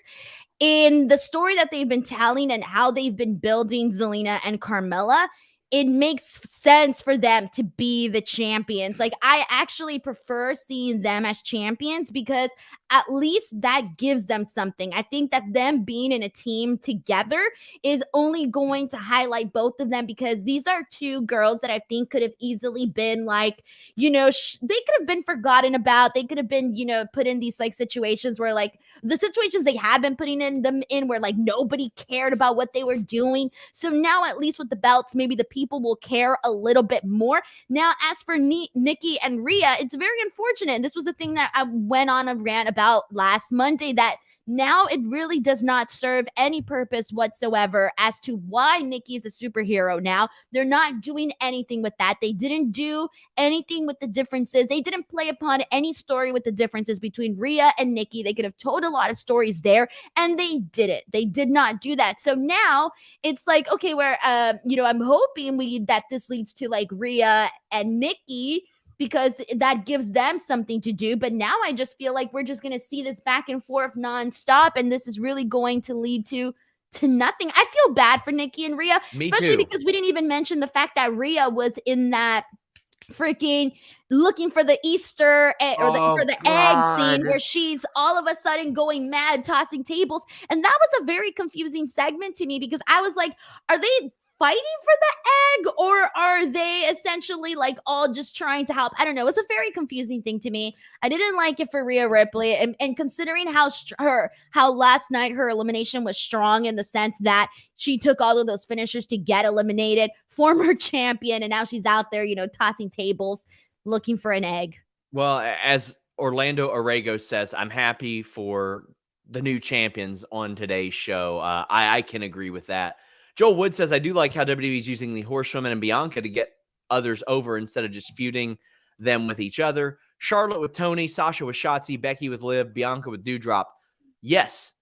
In the story that they've been telling and how they've been building Zelina and Carmella, it makes sense for them to be the champions. Like, I actually prefer seeing them as champions because at least that gives them something. I think that them being in a team together is only going to highlight both of them because these are two girls that I think could have easily been like, they could have been forgotten about. They could have been, put in these like situations where like the situations they have been putting them in where like nobody cared about what they were doing. So now at least with the belts, maybe the people will care a little bit more. Now, as for Nikki and Rhea, it's very unfortunate. And this was the thing that I went on a rant about last Monday, that now it really does not serve any purpose whatsoever as to why Nikki is a superhero now. They're not doing anything with that. They didn't do anything with the differences. They didn't play upon any story with the differences between Rhea and Nikki. They could have told a lot of stories there, and they didn't. They did not do that. So now it's like, okay, where I'm hoping that this leads to like Rhea and Nikki, because that gives them something to do. But now I just feel like we're just going to see this back and forth nonstop, and this is really going to lead to nothing. I feel bad for Nikki and Rhea, especially because we didn't even mention the fact that Rhea was in that freaking looking for the Easter for the egg scene where she's all of a sudden going mad, tossing tables. And that was a very confusing segment to me because I was like, are they fighting for the egg, or are they essentially like all just trying to help? I don't know. It's a very confusing thing to me. I didn't like it for Rhea Ripley, and considering how last night her elimination was strong in the sense that she took all of those finishers to get eliminated, former champion, and now she's out there, tossing tables, looking for an egg. Well, as Orlando Orrego says, I'm happy for the new champions on today's show. I can agree with that. Joel Wood says, I do like how WWE is using the Horsewomen and Bianca to get others over instead of just feuding them with each other. Charlotte with Tony, Sasha with Shotzi, Becky with Liv, Bianca with Doudrop. Yes,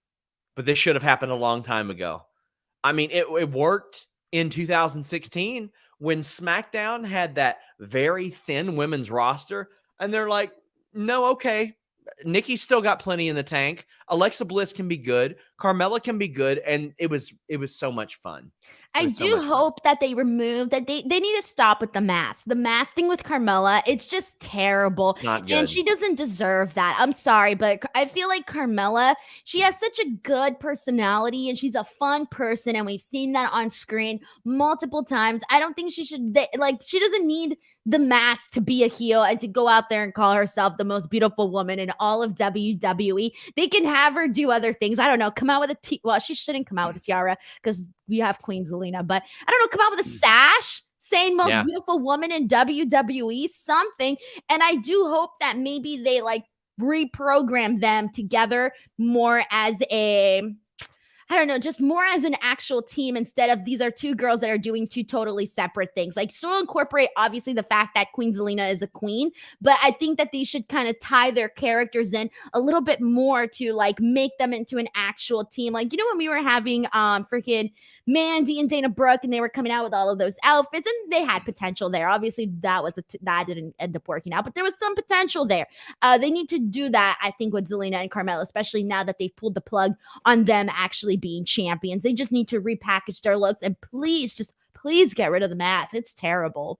but this should have happened a long time ago. I mean, it worked in 2016 when SmackDown had that very thin women's roster, and they're like, no, okay, Nikki's still got plenty in the tank. Alexa Bliss can be good. Carmella can be good. And it was so much fun. I do hope that they remove that. They need to stop with the mask. The masking with Carmella, it's just terrible. Not good. And she doesn't deserve that. I'm sorry, but I feel like Carmella, she has such a good personality and she's a fun person. And we've seen that on screen multiple times. I don't think she should, she doesn't need the mask to be a heel and to go out there and call herself the most beautiful woman in all of WWE. They can have her do other things. I don't know, come out with a well, she shouldn't come out with a tiara because we have Queen Zelina, but I don't know, come out with a sash saying most beautiful woman in WWE, something. And I do hope that maybe they like reprogram them together more as a, I don't know, just more as an actual team instead of these are two girls that are doing two totally separate things. Like, still incorporate, obviously, the fact that Queen Zelina is a queen, but I think that they should kind of tie their characters in a little bit more to, like, make them into an actual team. Like, you know, when we were having freaking Mandy and Dana Brooke, and they were coming out with all of those outfits, and they had potential there. Obviously, that didn't end up working out, but there was some potential there. They need to do that, I think, with Zelina and Carmella, especially now that they've pulled the plug on them actually being champions. They just need to repackage their looks, and please get rid of the mask. It's terrible.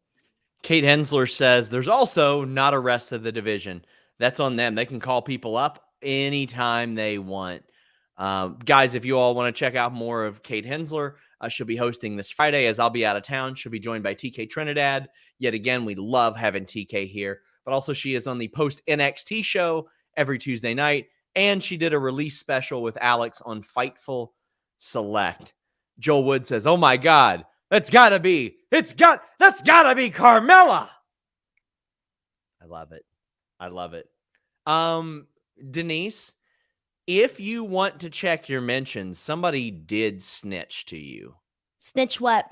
Kate Hensler says there's also not a rest of the division. That's on them. They can call people up anytime they want. Guys, if you all want to check out more of Kate Hensler, she'll be hosting this Friday as I'll be out of town. She'll be joined by TK Trinidad. Yet again, we love having TK here, but also she is on the post NXT show every Tuesday night. And she did a release special with Alex on Fightful Select. Joel Wood says, oh my God, that's gotta be Carmella. I love it. Denise, if you want to check your mentions, somebody did snitch to you. Snitch what?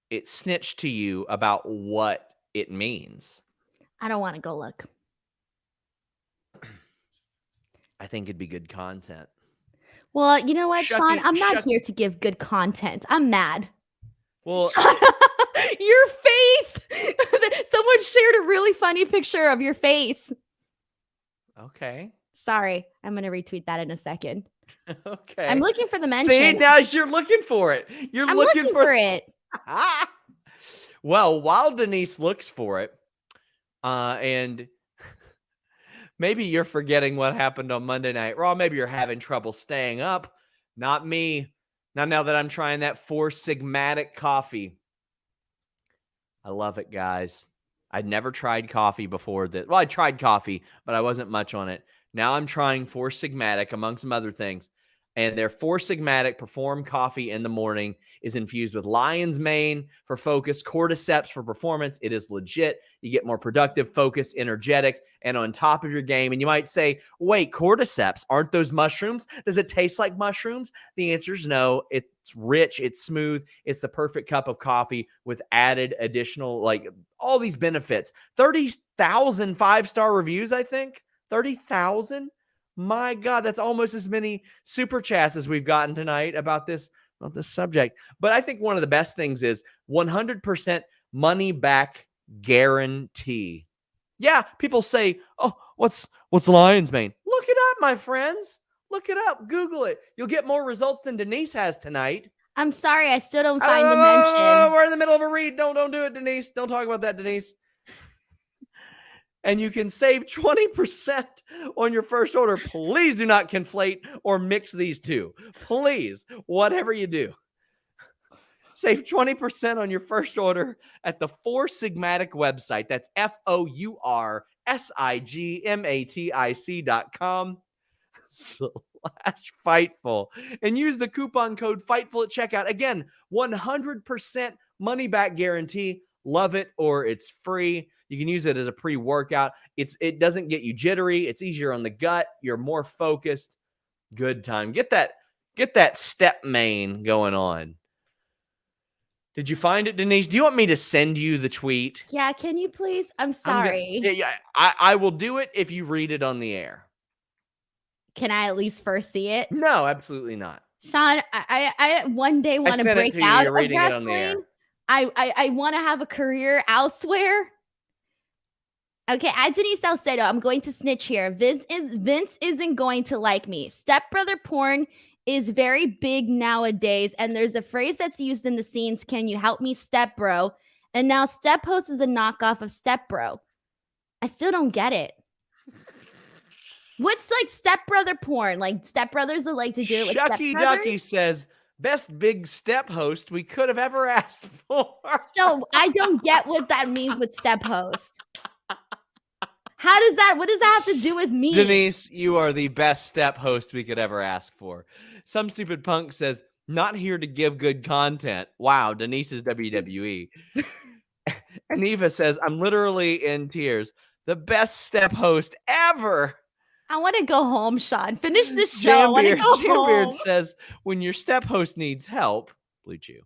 It snitched to you about what it means. I don't want to go look. I think it'd be good content. Well, you know what, Sean? I'm not here to give good content. I'm mad. Well, your face. Someone shared a really funny picture of your face. Okay. Sorry. I'm going to retweet that in a second. Okay. I'm looking for the mention. See, now you're looking for it. I'm looking for it. Well, while Denise looks for it, and maybe you're forgetting what happened on Monday Night Raw. Maybe you're having trouble staying up. Not me. Not now that I'm trying that Four Sigmatic coffee. I love it, guys. I'd never tried coffee before that. Well, I tried coffee, but I wasn't much on it. Now I'm trying Four Sigmatic, among some other things. And their Four Sigmatic Perform coffee in the morning is infused with lion's mane for focus, cordyceps for performance. It is legit. You get more productive, focused, energetic, and on top of your game. And you might say, wait, cordyceps, aren't those mushrooms? Does it taste like mushrooms? The answer is no. It's rich. It's smooth. It's the perfect cup of coffee with added additional, like all these benefits. 30,000 5-star reviews, I think. 30,000. My God, that's almost as many super chats as we've gotten tonight about this subject. But I think one of the best things is 100% money back guarantee. Yeah, people say, "Oh, what's lion's mane?" Look it up, my friends. Look it up. Google it. You'll get more results than Denise has tonight. I'm sorry, I still don't find the mention. We're in the middle of a read. Don't do it, Denise. Don't talk about that, Denise. And you can save 20% on your first order. Please do not conflate or mix these two. Please, whatever you do. Save 20% on your first order at the Four Sigmatic website. That's FOURSIGMATIC.com/Fightful. And use the coupon code Fightful at checkout. Again, 100% money back guarantee. Love it or it's free. You can use it as a pre-workout. It doesn't get you jittery. It's easier on the gut. You're more focused. Good time. Get that step mane going on. Did you find it, Denise? Do you want me to send you the tweet? Yeah, can you please? I'm sorry. I will do it if you read it on the air. Can I at least first see it? No, absolutely not. Sean, I one day want to break out of wrestling. I want to have a career elsewhere. Okay, at Denise Salcedo, I'm going to snitch here. Vince isn't going to like me. Stepbrother porn is very big nowadays, and there's a phrase that's used in the scenes, "Can you help me, step bro?" And now Step Host is a knockoff of Step Bro. I still don't get it. What's like stepbrother porn? Like stepbrothers that like to do it with Shucky Ducky says, best big step host we could have ever asked for. So I don't get what that means with step host. What does that have to do with me? Denise, you are the best step host we could ever ask for. Some stupid punk says, not here to give good content. Wow, Denise is WWE. And Eva says, I'm literally in tears. The best step host ever. I want to go home, Sean. Finish this show. I want to go Jambeard home. says, when your step host needs help, Blue Chew.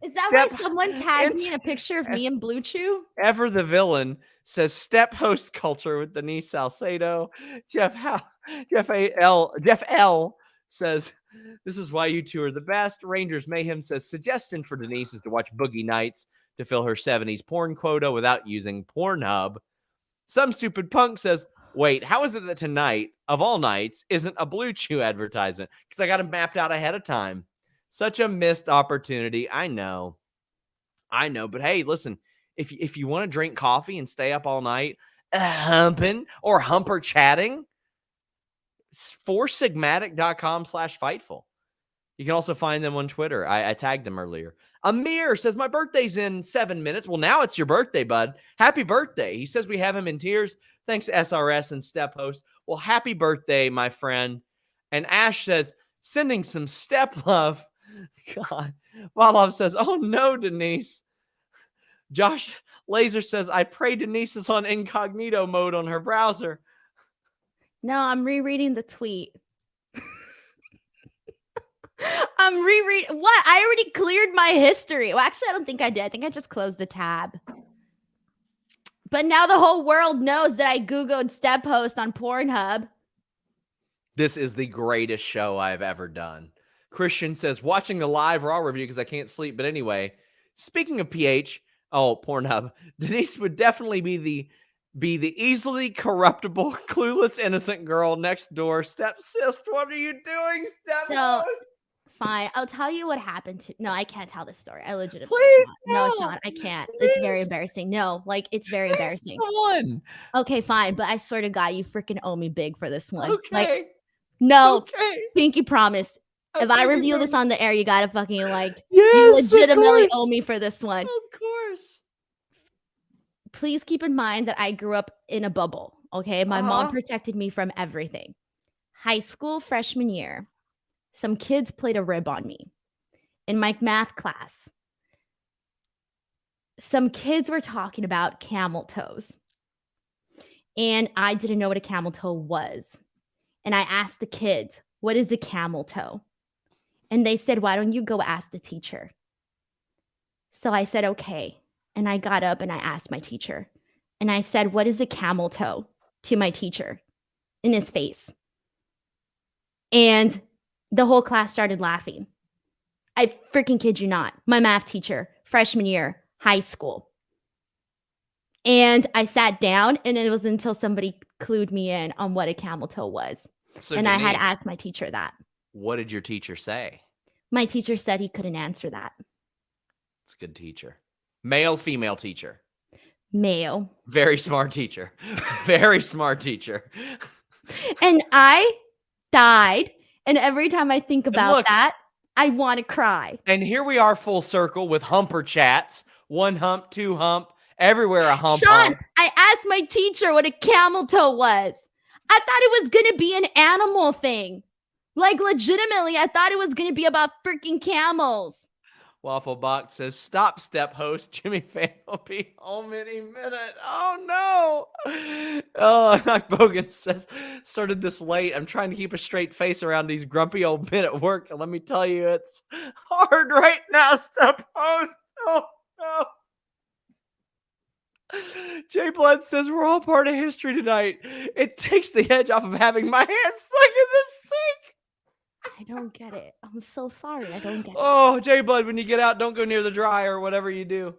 Is that why someone tagged me in a picture of me and Blue Chew? Ever the villain says step host culture with Denise Salcedo. Jeff L says, this is why you two are the best. Rangers Mayhem says, suggestion for Denise is to watch Boogie Nights to fill her 70s porn quota without using Pornhub. Some stupid punk says, wait, how is it that tonight, of all nights, isn't a Blue Chew advertisement? Because I got it mapped out ahead of time. Such a missed opportunity. I know. But hey, listen, if you want to drink coffee and stay up all night humping or humper chatting, foursigmatic.com/Fightful. You can also find them on Twitter. I tagged them earlier. Amir says, my birthday's in 7 minutes. Well, now it's your birthday, bud. Happy birthday. He says we have him in tears. Thanks, SRS and Step Host. Well, happy birthday, my friend. And Ash says, sending some step love. God. Walov says, oh no, Denise. Josh Laser says, I pray Denise is on incognito mode on her browser. No, I'm rereading the tweet. I'm rereading. What? I already cleared my history. Well, actually, I don't think I did. I think I just closed the tab. But now the whole world knows that I Googled step host on Pornhub. This is the greatest show I've ever done. Christian says, watching the live Raw review because I can't sleep. But anyway, speaking of PH, Pornhub, Denise would definitely be the easily corruptible, clueless, innocent girl next door. Step sis, what are you doing, step host? Fine, I'll tell you what happened to. No, I can't tell this story. I legitimately Please, no, Sean, I can't. Please. It's very embarrassing. No, like it's very embarrassing. One. Okay, fine, but I swear to God, you freaking owe me big for this one. Okay. Like, no, okay. Pinky promise. If I reveal this on the air, you gotta fucking yes, you legitimately owe me for this one. Of course. Please keep in mind that I grew up in a bubble. Okay, my mom protected me from everything. High school freshman year, some kids played a rib on me in my math class. Some kids were talking about camel toes, and I didn't know what a camel toe was. And I asked the kids, "What is a camel toe?" And they said, "Why don't you go ask the teacher?" So I said, okay. And I got up and I asked my teacher. And I said, "What is a camel toe?" to my teacher in his face. And the whole class started laughing. I freaking kid you not. My math teacher, freshman year, high school. And I sat down, and it was until somebody clued me in on what a camel toe was. So and Denise, I had asked my teacher that. What did your teacher say? My teacher said he couldn't answer that. It's a good teacher. Male, female teacher? Male. Very smart teacher. Very smart teacher. And I died. And every time I think about that, I want to cry. And here we are full circle with humper chats. 1 hump, 2 hump, everywhere a hump. Sean, I asked my teacher what a camel toe was. I thought it was going to be an animal thing. Like, legitimately, I thought it was going to be about freaking camels. Waffle Box says, stop, step host. Jimmy Fan will be home any minute. Oh, no. Oh, Knock Bogan says, started this late. I'm trying to keep a straight face around these grumpy old men at work. And let me tell you, it's hard right now, step host. Oh, no. Jay Blood says, we're all part of history tonight. It takes the edge off of having my hands stuck in the sink. I don't get it. I'm so sorry. I don't get it. Oh, Jay Blood, when you get out, don't go near the dryer or whatever you do.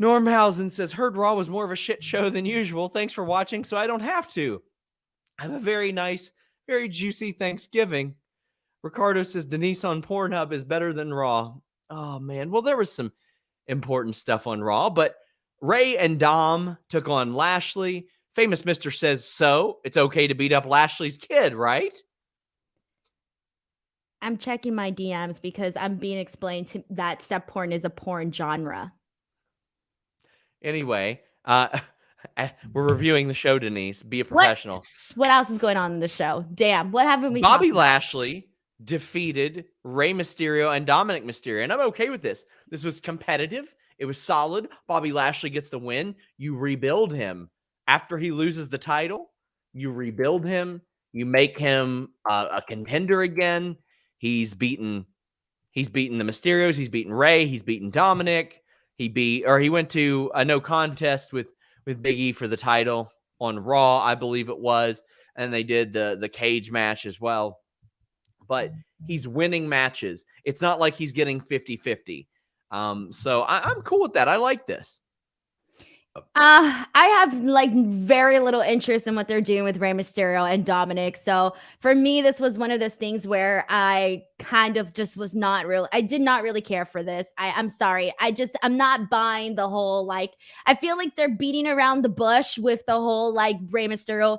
Normhausen says, heard Raw was more of a shit show than usual. Thanks for watching, so I don't have to. Have a very nice, very juicy Thanksgiving. Ricardo says, Denise on Pornhub is better than Raw. Oh, man. Well, there was some important stuff on Raw, but Ray and Dom took on Lashley. Famous Mister says, so it's okay to beat up Lashley's kid, right? I'm checking my DMs because I'm being explained to that step porn is a porn genre. Anyway, we're reviewing the show, Denise. Be a professional. What else is going on in the show? Damn, what haven't we? Bobby Lashley defeated Rey Mysterio and Dominic Mysterio. And I'm okay with this. This was competitive. It was solid. Bobby Lashley gets the win. You rebuild him. After he loses the title, you rebuild him. You make him a contender again. He's beaten the Mysterios. He's beaten Rey. He's beaten Dominic. He went to a no contest with Big E for the title on Raw, I believe it was. And they did the cage match as well. But he's winning matches. It's not like he's getting 50-50. So I'm cool with that. I like this. I have like very little interest in what they're doing with Rey Mysterio and Dominic. So for me, this was one of those things where I kind of just was not really, I did not really care for this. I'm sorry. I'm not buying the whole, like, I feel like they're beating around the bush with the whole like Rey Mysterio,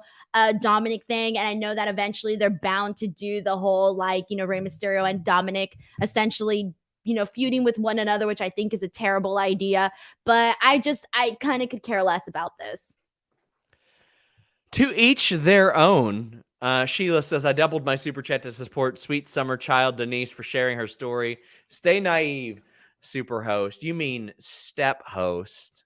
Dominic thing. And I know that eventually they're bound to do the whole, like, Rey Mysterio and Dominic essentially feuding with one another, which I think is a terrible idea. But I kind of could care less about this. To each their own. Sheila says, I doubled my super chat to support sweet summer child Denise for sharing her story. Stay naive, super host. You mean step host.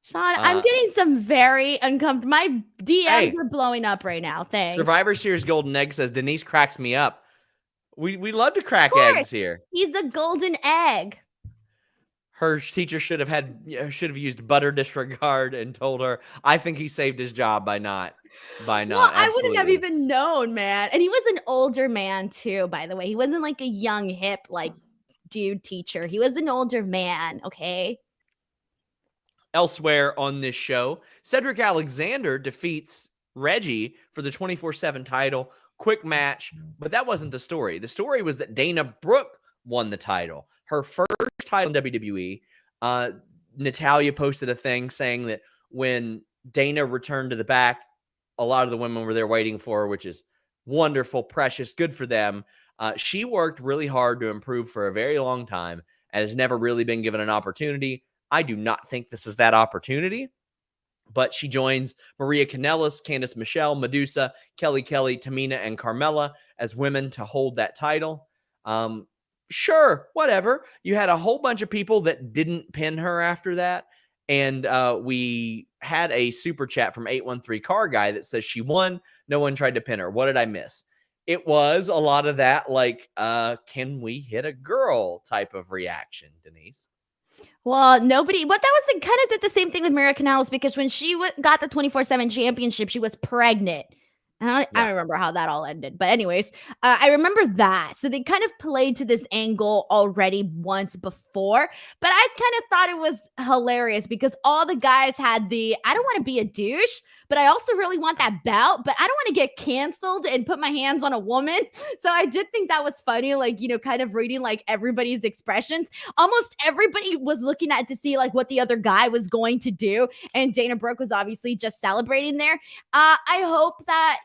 Sean, I'm getting some very uncomfortable. My DMs are blowing up right now. Thanks. Survivor Series Golden Egg says, Denise cracks me up. We love to crack eggs here. He's a golden egg. Her teacher should have used butter disregard and told her. I think he saved his job by not. Well, I wouldn't have even known, man. And he was an older man too, by the way. He wasn't like a young hip like dude teacher. He was an older man. Okay. Elsewhere on this show, Cedric Alexander defeats Reggie for the 24/7 title. Quick match, but that wasn't the story. The story was that Dana Brooke won the title. Her first title in WWE. Natalya posted a thing saying that when Dana returned to the back, a lot of the women were there waiting for her, which is wonderful, precious, good for them. She worked really hard to improve for a very long time and has never really been given an opportunity. I do not think this is that opportunity. But she joins Maria Kanellis, Candice Michelle, Medusa, Kelly, Tamina, and Carmella as women to hold that title. Sure, whatever. You had a whole bunch of people that didn't pin her after that. And we had a super chat from 813 Car Guy that says she won. No one tried to pin her. What did I miss? It was a lot of that, like, can we hit a girl type of reaction, Denise. Well, nobody, but that was kind of did the same thing with Maria Kanellis because when she got the 24/7 championship, she was pregnant. I don't remember how that all ended. But anyways, I remember that. So they kind of played to this angle already once before. But I kind of thought it was hilarious because all the guys had I don't want to be a douche, but I also really want that belt. But I don't want to get canceled and put my hands on a woman. So I did think that was funny, like, kind of reading like everybody's expressions. Almost everybody was looking at to see like what the other guy was going to do. And Dana Brooke was obviously just celebrating there. I hope that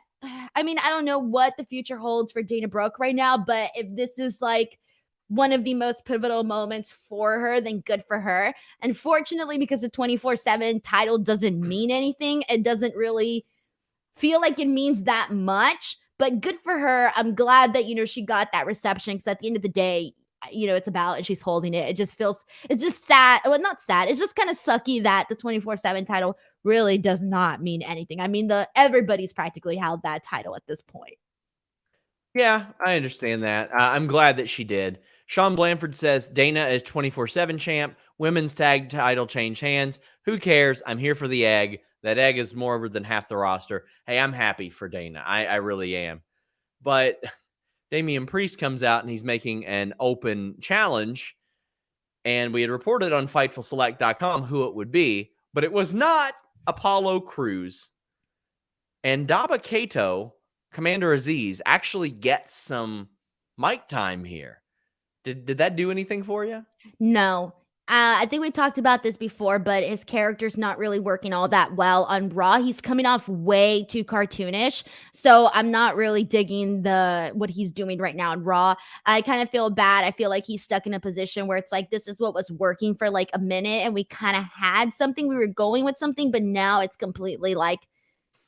I mean, I don't know what the future holds for Dana Brooke right now, but if this is like one of the most pivotal moments for her, then good for her. Unfortunately, because the 24/7 title doesn't mean anything, it doesn't really feel like it means that much, but good for her. I'm glad that, she got that reception because at the end of the day, it's about and she's holding it. It's just sad. Well, not sad. It's just kind of sucky that the 24/7 title really does not mean anything. I mean, everybody's practically held that title at this point. Yeah, I understand that. I'm glad that she did. Sean Blanford says Dana is 24/7 champ. Women's tag title change hands. Who cares? I'm here for the egg. That egg is more than half the roster. Hey, I'm happy for Dana. I really am. But Damian Priest comes out and he's making an open challenge. And we had reported on FightfulSelect.com who it would be, but it was not Apollo Crews. And Daba Kato, Commander Aziz, actually gets some mic time here. Did that do anything for you? No. I think we talked about this before, but his character's not really working all that well on Raw. He's coming off way too cartoonish. So I'm not really digging what he's doing right now on Raw. I kind of feel bad. I feel like he's stuck in a position where it's like, this is what was working for like a minute and we kind of had something. We were going with something, but now it's completely like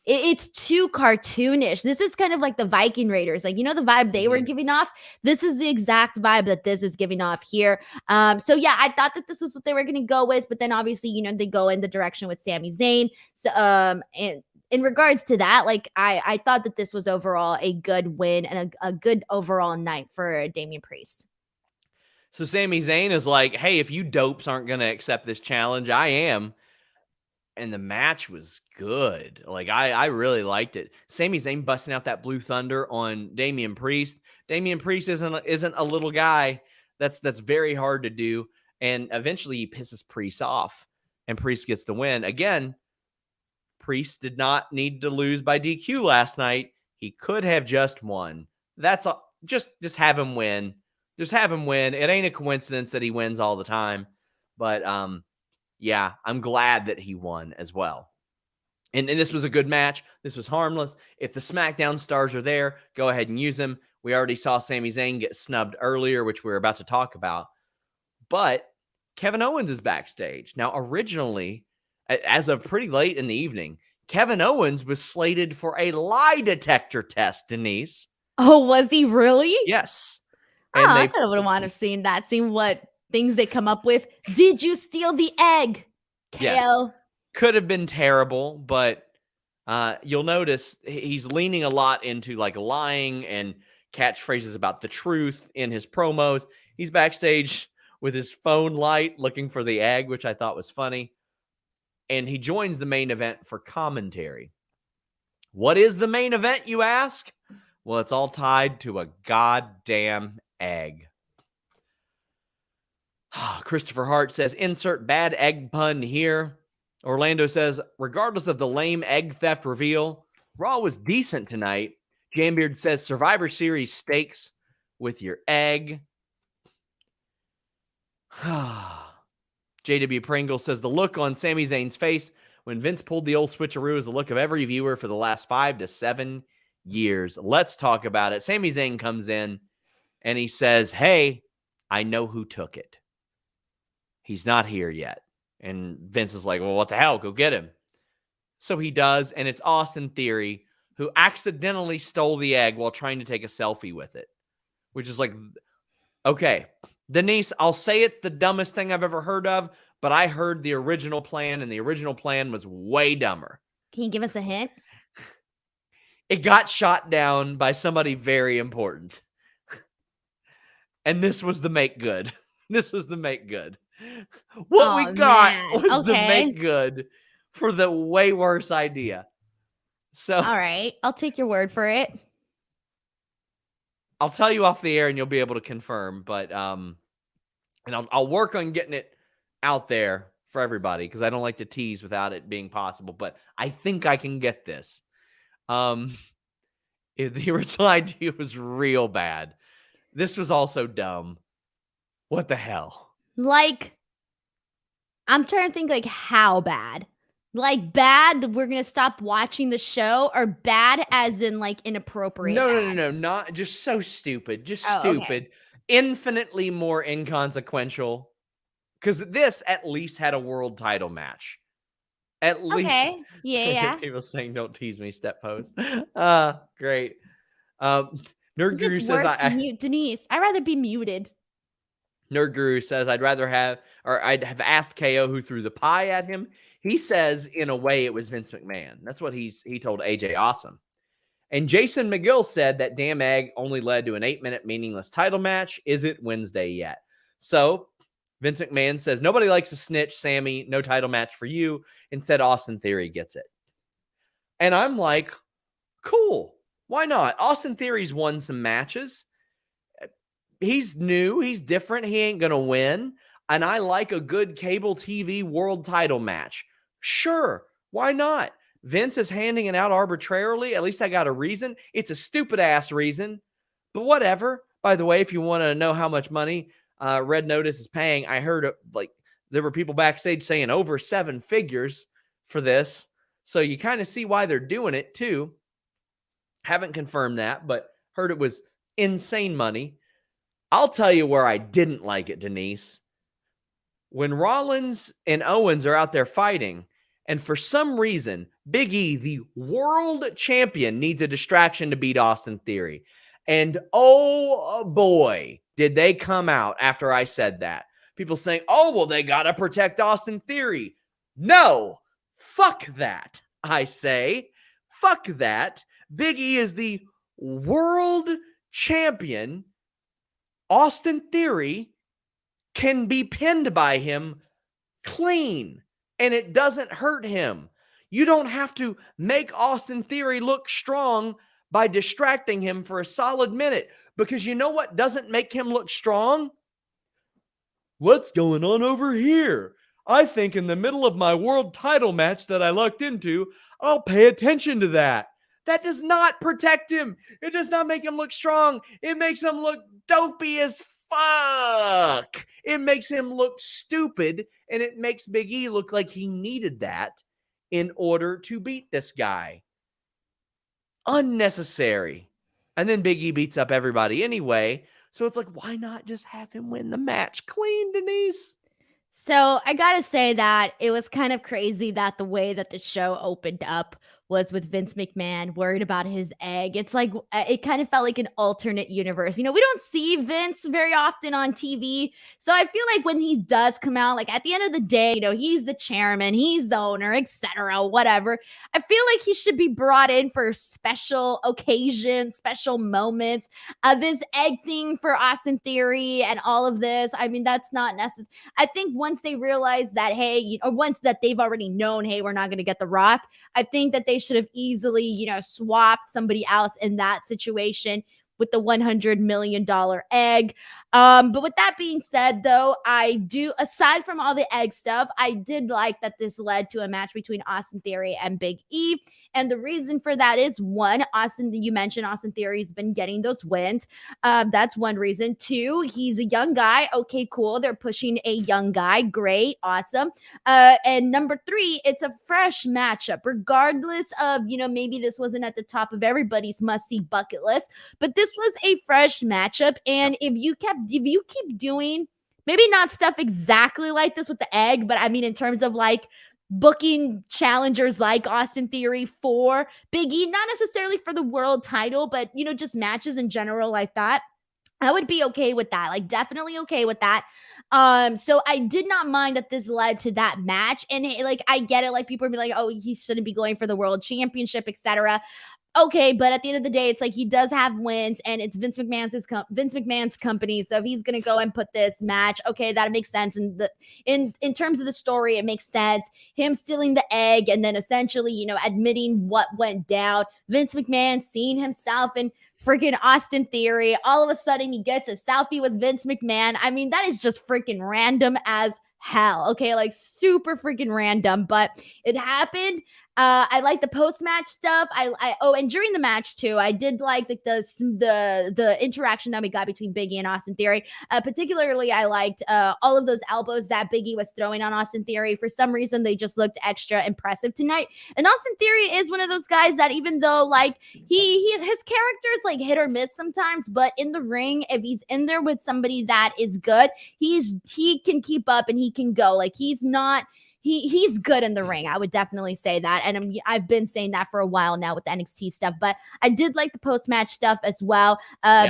it's too cartoonish. This is kind of like the Viking Raiders. Like, you know, the vibe they were giving off? This is the exact vibe that this is giving off here. So yeah, I thought that this was what they were going to go with, but then obviously, you know, they go in the direction with Sami Zayn. So, and in regards to that, like I thought that this was overall a good win and a good overall night for Damian Priest. So Sami Zayn is like, hey, if you dopes aren't going to accept this challenge, I am. And the match was good. Like, I really liked it. Sami Zayn busting out that Blue Thunder on Damian Priest. Damian Priest isn't a little guy. That's very hard to do. And eventually he pisses Priest off. And Priest gets the win. Again, Priest did not need to lose by DQ last night. He could have just won. That's just have him win. Just have him win. It ain't a coincidence that he wins all the time. But yeah, I'm glad that he won as well. And this was a good match. This was harmless. If the SmackDown stars are there, go ahead and use them. We already saw Sami Zayn get snubbed earlier, which we're about to talk about. But Kevin Owens is backstage. Now, originally, as of pretty late in the evening, Kevin Owens was slated for a lie detector test, Denise. Oh, was he really? Yes. Oh, I thought I would have wanted to have seen that, seen what things they come up with. Did you steal the egg, KO? Yes. Could have been terrible, but you'll notice he's leaning a lot into like lying and catchphrases about the truth in his promos. He's backstage with his phone light looking for the egg, which I thought was funny. And he joins the main event for commentary. What is the main event, you ask? Well, it's all tied to a goddamn egg. Christopher Hart says, insert bad egg pun here. Orlando says, regardless of the lame egg theft reveal, Raw was decent tonight. Jambeard says, Survivor Series stakes with your egg. JW Pringle says, the look on Sami Zayn's face when Vince pulled the old switcheroo is the look of every viewer for the last 5 to 7 years. Let's talk about it. Sami Zayn comes in and he says, hey, I know who took it. He's not here yet. And Vince is like, well, what the hell? Go get him. So he does, and it's Austin Theory, who accidentally stole the egg while trying to take a selfie with it, which is like, okay, Denise, I'll say it's the dumbest thing I've ever heard of, but I heard the original plan, and the original plan was way dumber. Can you give us a hint? It got shot down by somebody very important. And this was the make good. This was the make good. What we got was the make good for the way worse idea. So, all right, I'll take your word for it. I'll tell you off the air and you'll be able to confirm, but and I'll work on getting it out there for everybody because I don't like to tease without it being possible, but I think I can get this. If the original idea was real bad, this was also dumb. What the hell? Like, I'm trying to think, like, how bad? Like, bad, we're going to stop watching the show, or bad as in, like, inappropriate? No. Not just so stupid. Just stupid. Okay. Infinitely more inconsequential. Because this at least had a world title match. At least. Okay. Yeah. People saying, don't tease me, step post. Great. Nerd Guru says, mute Denise. I'd rather be muted. Nerd Guru says, I'd have asked KO who threw the pie at him. He says, in a way, it was Vince McMahon. That's what he told AJ Awesome. And Jason McGill said that damn egg only led to an 8-minute meaningless title match. Is it Wednesday yet? So Vince McMahon says, nobody likes a snitch, Sammy. No title match for you. Instead, Austin Theory gets it. And I'm like, cool. Why not? Austin Theory's won some matches. He's new. He's different. He ain't going to win. And I like a good cable TV world title match. Sure. Why not? Vince is handing it out arbitrarily. At least I got a reason. It's a stupid ass reason, but whatever. By the way, if you want to know how much money Red Notice is paying, I heard like there were people backstage saying over 7 figures for this. So you kind of see why they're doing it too. Haven't confirmed that, but heard it was insane money. I'll tell you where I didn't like it, Denise. When Rollins and Owens are out there fighting, and for some reason, Big E, the world champion, needs a distraction to beat Austin Theory. And oh boy, did they come out after I said that. People saying, oh, well, they got to protect Austin Theory. No, fuck that. I say, fuck that. Big E is the world champion. Austin Theory can be pinned by him clean, and it doesn't hurt him. You don't have to make Austin Theory look strong by distracting him for a solid minute, because you know what doesn't make him look strong? What's going on over here? I think in the middle of my world title match that I lucked into, I'll pay attention to that. That does not protect him. It does not make him look strong. It makes him look dopey as fuck. It makes him look stupid, and it makes Big E look like he needed that in order to beat this guy. Unnecessary. And then Big E beats up everybody anyway. So it's like, why not just have him win the match clean, Denise? So I gotta say that it was kind of crazy that the way that the show opened up was with Vince McMahon worried about his egg. It's like it kind of felt like an alternate universe. You know, we don't see Vince very often on TV. So I feel like when he does come out, like at the end of the day, you know, he's the chairman, he's the owner, etc., whatever. I feel like he should be brought in for special occasions, special moments. This egg thing for Austin Theory and all of this, I mean, that's not necessary. I think once they realize that, hey, or once that they've already known, hey, we're not going to get The Rock, I think that they should have easily, you know, swapped somebody else in that situation with the $100 million egg. But with that being said, though, I do, aside from all the egg stuff, I did like that this led to a match between Austin Theory and Big E. And the reason for that is, one, you mentioned Austin Theory's been getting those wins. That's one reason. Two, he's a young guy. Okay, cool. They're pushing a young guy. Great. Awesome. And number three, it's a fresh matchup, regardless of, you know, maybe this wasn't at the top of everybody's must-see bucket list, but this was a fresh matchup. And if you keep doing maybe not stuff exactly like this with the egg, but I mean, in terms of like booking challengers like Austin Theory for Big E, not necessarily for the world title, but, you know, just matches in general like that, I would be okay with that. Like, definitely okay with that. So I did not mind that this led to that match. And like, I get it. Like, people are like, oh, he shouldn't be going for the world championship, etc. Okay, but at the end of the day, it's like he does have wins, and it's Vince McMahon's company. So if he's gonna go and put this match, okay, that makes sense. And in terms of the story, it makes sense. Him stealing the egg and then essentially, you know, admitting what went down. Vince McMahon seeing himself in freaking Austin Theory. All of a sudden, he gets a selfie with Vince McMahon. I mean, that is just freaking random as hell. Okay, like super freaking random, but it happened. I like the post-match stuff. And during the match too, I did like the interaction that we got between Big E and Austin Theory. Particularly, I liked all of those elbows that Big E was throwing on Austin Theory. For some reason, they just looked extra impressive tonight. And Austin Theory is one of those guys that, even though like his character is like hit or miss sometimes, but in the ring, if he's in there with somebody that is good, he can keep up and he can go. Like, he's not. He's good in the ring. I would definitely say that. And I've been saying that for a while now with the NXT stuff, but I did like the post-match stuff as well.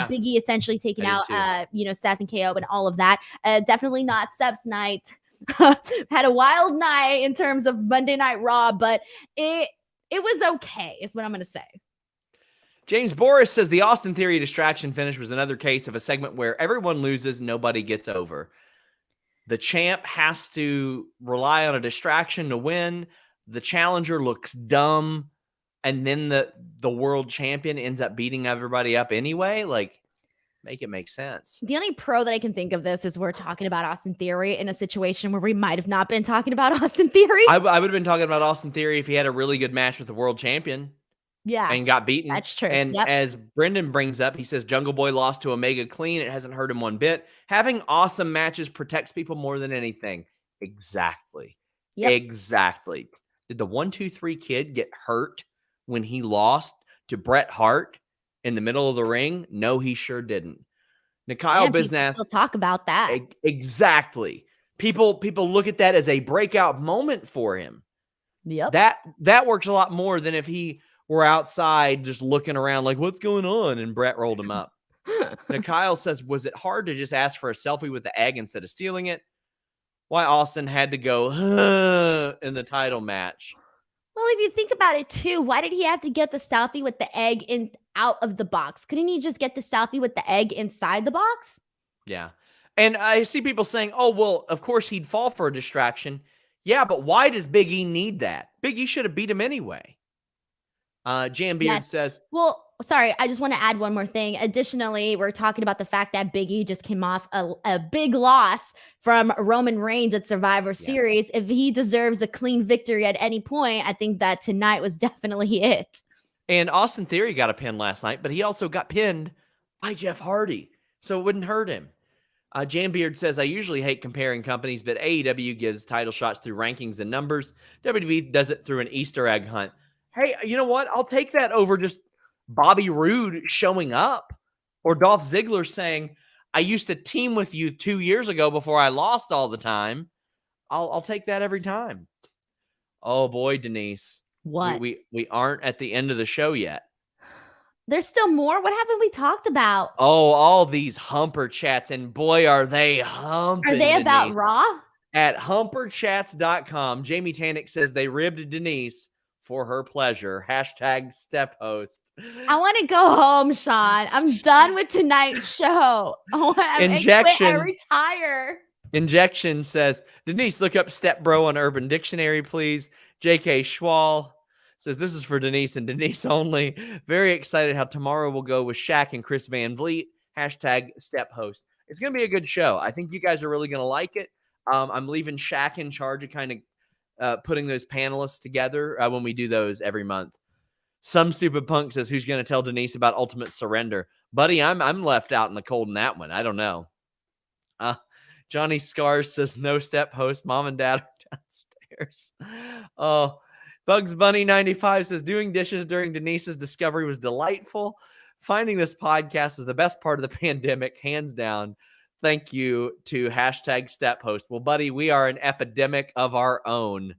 Big E essentially taking out, Seth and KO and all of that. Definitely not Seth's night. Had a wild night in terms of Monday Night Raw, but it was okay, is what I'm going to say. James Boris says the Austin Theory distraction finish was another case of a segment where everyone loses, nobody gets over. The champ has to rely on a distraction to win. The challenger looks dumb, and then the world champion ends up beating everybody up anyway. Like, make it make sense. The only pro that I can think of this is we're talking about Austin Theory in a situation where we might have not been talking about Austin Theory. I would have been talking about Austin Theory if he had a really good match with the world champion. Yeah. And got beaten. That's true. And as Brendan brings up, he says Jungle Boy lost to Omega clean. It hasn't hurt him one bit. Having awesome matches protects people more than anything. Exactly. Yep. Exactly. Did the 1-2-3 kid get hurt when he lost to Bret Hart in the middle of the ring? No, he sure didn't. Nikyle Bisnath. Still talk about that. Exactly. People look at that as a breakout moment for him. Yep. That works a lot more than if he were outside just looking around like, what's going on? And Brett rolled him up. Now, Kyle says, was it hard to just ask for a selfie with the egg instead of stealing it? Why Austin had to go in the title match. Well, if you think about it too, why did he have to get the selfie with the egg in out of the box? Couldn't he just get the selfie with the egg inside the box? Yeah. And I see people saying, oh, well, of course he'd fall for a distraction. Yeah, but why does Big E need that? Big E should have beat him anyway. Jambeard says, well, sorry, I just want to add one more thing. Additionally, we're talking about the fact that Big E just came off a big loss from Roman Reigns at Survivor Series. If he deserves a clean victory at any point, I think that tonight was definitely it. And Austin Theory got a pin last night, but he also got pinned by Jeff Hardy, so it wouldn't hurt him. Jambeard says, I usually hate comparing companies, but AEW gives title shots through rankings and numbers. WWE does it through an Easter egg hunt. Hey, you know what? I'll take that over just Bobby Roode showing up or Dolph Ziggler saying, I used to team with you 2 years ago before I lost all the time. I'll take that every time. Oh boy, Denise. What? We aren't at the end of the show yet. There's still more? What haven't we talked about? Oh, all these humper chats, and boy, are they humping. Are they Denise. about Raw? At humperchats.com, Jamie Tannick says they ribbed Denise for her pleasure. Hashtag step host. I want to go home, Sean. I'm done with tonight's show. Injection. I retire. Injection says, Denise, look up Step Bro on Urban Dictionary, please. JK Schwal says, this is for Denise and Denise only. Very excited how tomorrow will go with Shaq and Chris Van Vliet. Hashtag step host. It's going to be a good show. I think you guys are really going to like it. I'm leaving Shaq in charge of kind of putting those panelists together when we do those every month. Some stupid punk says, who's going to tell Denise about Ultimate Surrender? Buddy, I'm left out in the cold in that one. I don't know. Johnny Scars says, no step host. Mom and dad are downstairs. Oh, Bugs Bunny 95 says, doing dishes during Denise's discovery was delightful. Finding this podcast was the best part of the pandemic, hands down. Thank you to hashtag step host. Well, buddy, we are an epidemic of our own.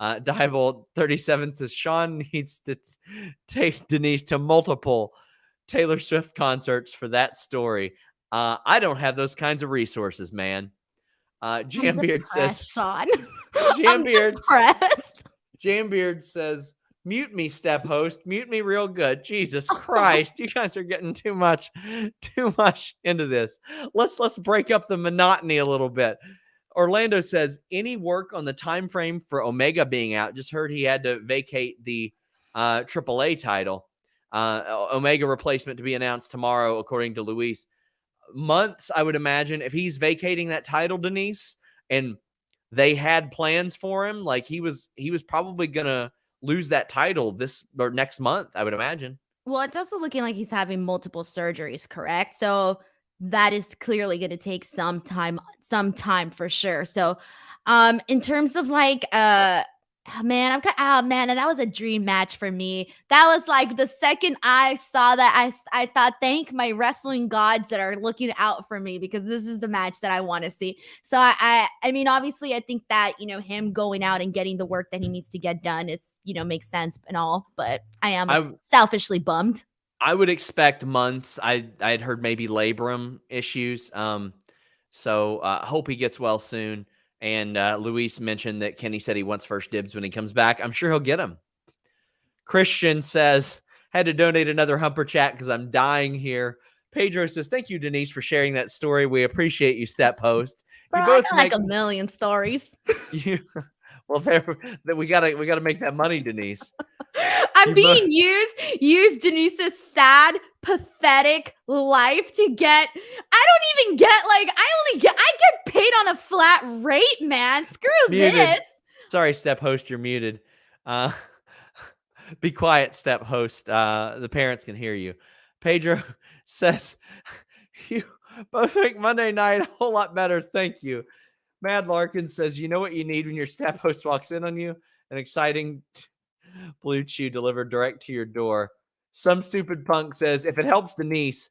Diebold 37 says, Sean needs to take Denise to multiple Taylor Swift concerts for that story. I don't have those kinds of resources, man. Jambeard says, Sean. Jambeard says, mute me, step host. Mute me real good. Jesus Christ, you guys are getting too much into this. Let's break up the monotony a little bit. Orlando says, any work on the time frame for Omega being out? Just heard he had to vacate the AAA title. Omega replacement to be announced tomorrow, according to Luis. Months, I would imagine, if he's vacating that title, Denise, and they had plans for him, like he was probably gonna lose that title this or next month, I would imagine. Well, it's also looking like he's having multiple surgeries, correct? So that is clearly going to take some time for sure. So, in terms of like, man, and that was a dream match for me. That was like the second I saw that, I thought, thank my wrestling gods that are looking out for me, because this is the match that I want to see. So I mean, obviously, I think that, him going out and getting the work that he needs to get done is, makes sense and all, but I am selfishly bummed. I would expect months. I'd heard maybe labrum issues. So hope he gets well soon. And Luis mentioned that Kenny said he wants first dibs when he comes back. I'm sure he'll get him. Christian says, had to donate another humper chat because I'm dying here. Pedro says, thank you, Denise, for sharing that story. We appreciate you, step host. Bro, you both I got like a million stories. Well, we gotta make that money, Denise. I'm being used Denise's sad, pathetic life to get. I don't even get I get paid on a flat rate, man. Screw muted. This. Sorry, step host, you're muted. Be quiet, step host. The parents can hear you. Pedro says, you both make Monday night a whole lot better. Thank you. Mad Larkin says, you know what you need when your step host walks in on you? An exciting Blue Chew delivered direct to your door. Some stupid punk says, if it helps Denise,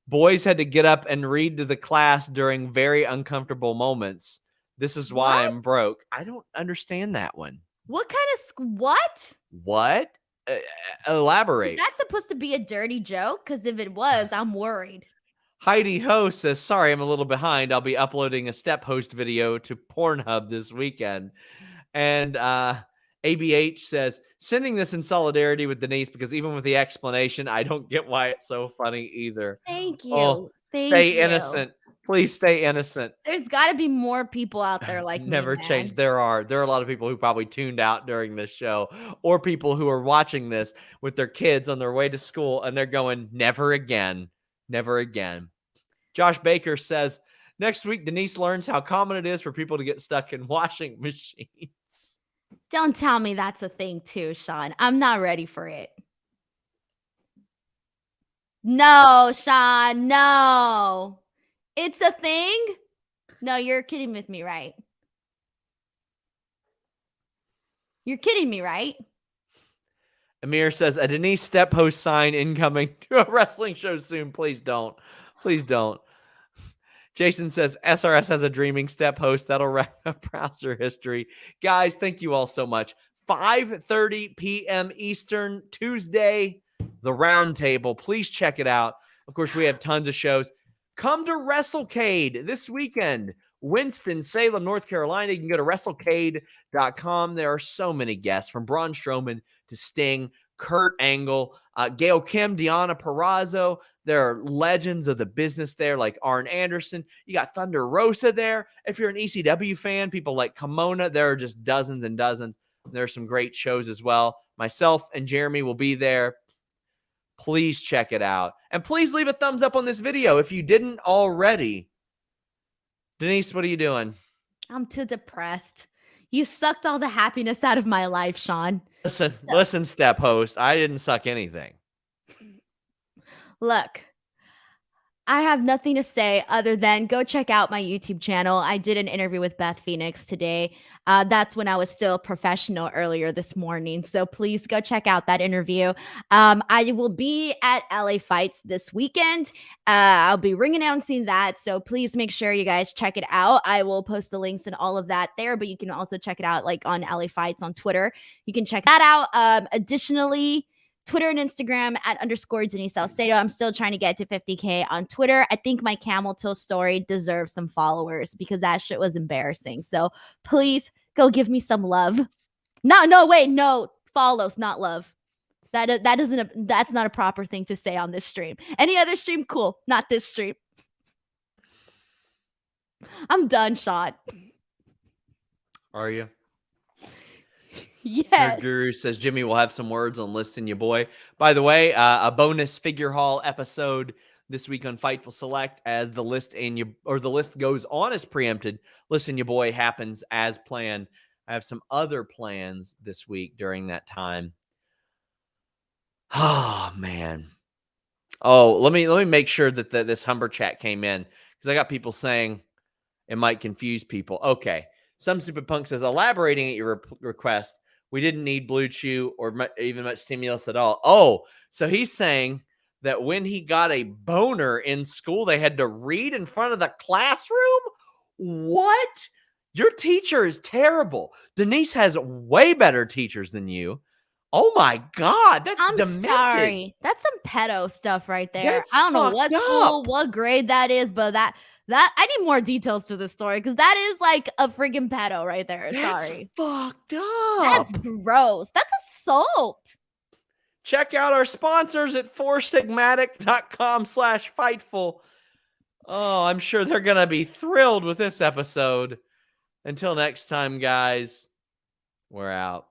boys had to get up and read to the class during very uncomfortable moments. This is why I'm broke. I don't understand that one. What kind of what? What? Was Elaborate. that supposed to be a dirty joke? Because if it was, I'm worried. Heidi Ho says, sorry, I'm a little behind. I'll be uploading a step host video to Pornhub this weekend. And ABH says, sending this in solidarity with Denise because even with the explanation, I don't get why it's so funny either. Thank Oh, you. Thank stay you. innocent. Please stay innocent. There's got to be more people out there like Never me, change. man. There are a lot of people who probably tuned out during this show, or people who are watching this with their kids on their way to school and they're going, never again, never again. Josh Baker says, next week, Denise learns how common it is for people to get stuck in washing machines. Don't tell me that's a thing too, Sean. I'm not ready for it. No, Sean, no. It's a thing? No, you're kidding with me, right? You're kidding me, right? Amir says, a Denise step host sign incoming to a wrestling show soon. Please don't. Please don't. Jason says, SRS has a dreaming step host. That'll wrap up browser history. Guys, thank you all so much. 5:30 p.m. Eastern, Tuesday, the Roundtable. Please check it out. Of course, we have tons of shows. Come to WrestleCade this weekend. Winston-Salem, North Carolina. You can go to WrestleCade.com. There are so many guests, from Braun Strowman to Sting, Kurt Angle, Gail Kim, Deonna Purrazzo. There are legends of the business there, like Arn Anderson. You got Thunder Rosa there. If you're an ECW fan, people like Kimona. There are just dozens and dozens. There are some great shows as well. Myself and Jeremy will be there. Please check it out. And please leave a thumbs up on this video if you didn't already. Denise, what are you doing? I'm too depressed. You sucked all the happiness out of my life, Sean. Listen, step host. I didn't suck anything. Look, I have nothing to say other than go check out my YouTube channel. I did an interview with Beth Phoenix today. That's when I was still professional earlier this morning. So please go check out that interview. I will be at LA Fights this weekend. I'll be ring announcing that. So please make sure you guys check it out. I will post the links and all of that there, but you can also check it out like on LA Fights on Twitter. You can check that out. Additionally, Twitter and Instagram at _ Denise Salcedo. I'm still trying to get to 50K on Twitter. I think my camel toe story deserves some followers because that shit was embarrassing. So please go give me some love. No, follows, not love. That's not a proper thing to say on this stream. Any other stream, cool. Not this stream. I'm done, Sean. Are you? Yes. Your guru says Jimmy will have some words on listing your boy. By the way, a bonus figure haul episode this week on Fightful Select, as the list goes on as preempted. Listen, your boy happens as planned. I have some other plans this week during that time. Oh man. Oh, let me make sure that this Humber chat came in, because I got people saying it might confuse people. Okay. Some Stupid Punk says, elaborating at your request, we didn't need Blue Chew or even much stimulus at all. Oh, so he's saying that when he got a boner in school, they had to read in front of the classroom? What? Your teacher is terrible. Denise has way better teachers than you. Oh my God, that's demented. Sorry. That's some pedo stuff right there. That's I don't know what school, up. what grade that is, but that I need more details to the story, because that is like a freaking pedo right there. That's Sorry. fucked up. That's gross. That's assault. Check out our sponsors at fourstigmatic.com/Fightful. Oh, I'm sure they're going to be thrilled with this episode. Until next time, guys, we're out.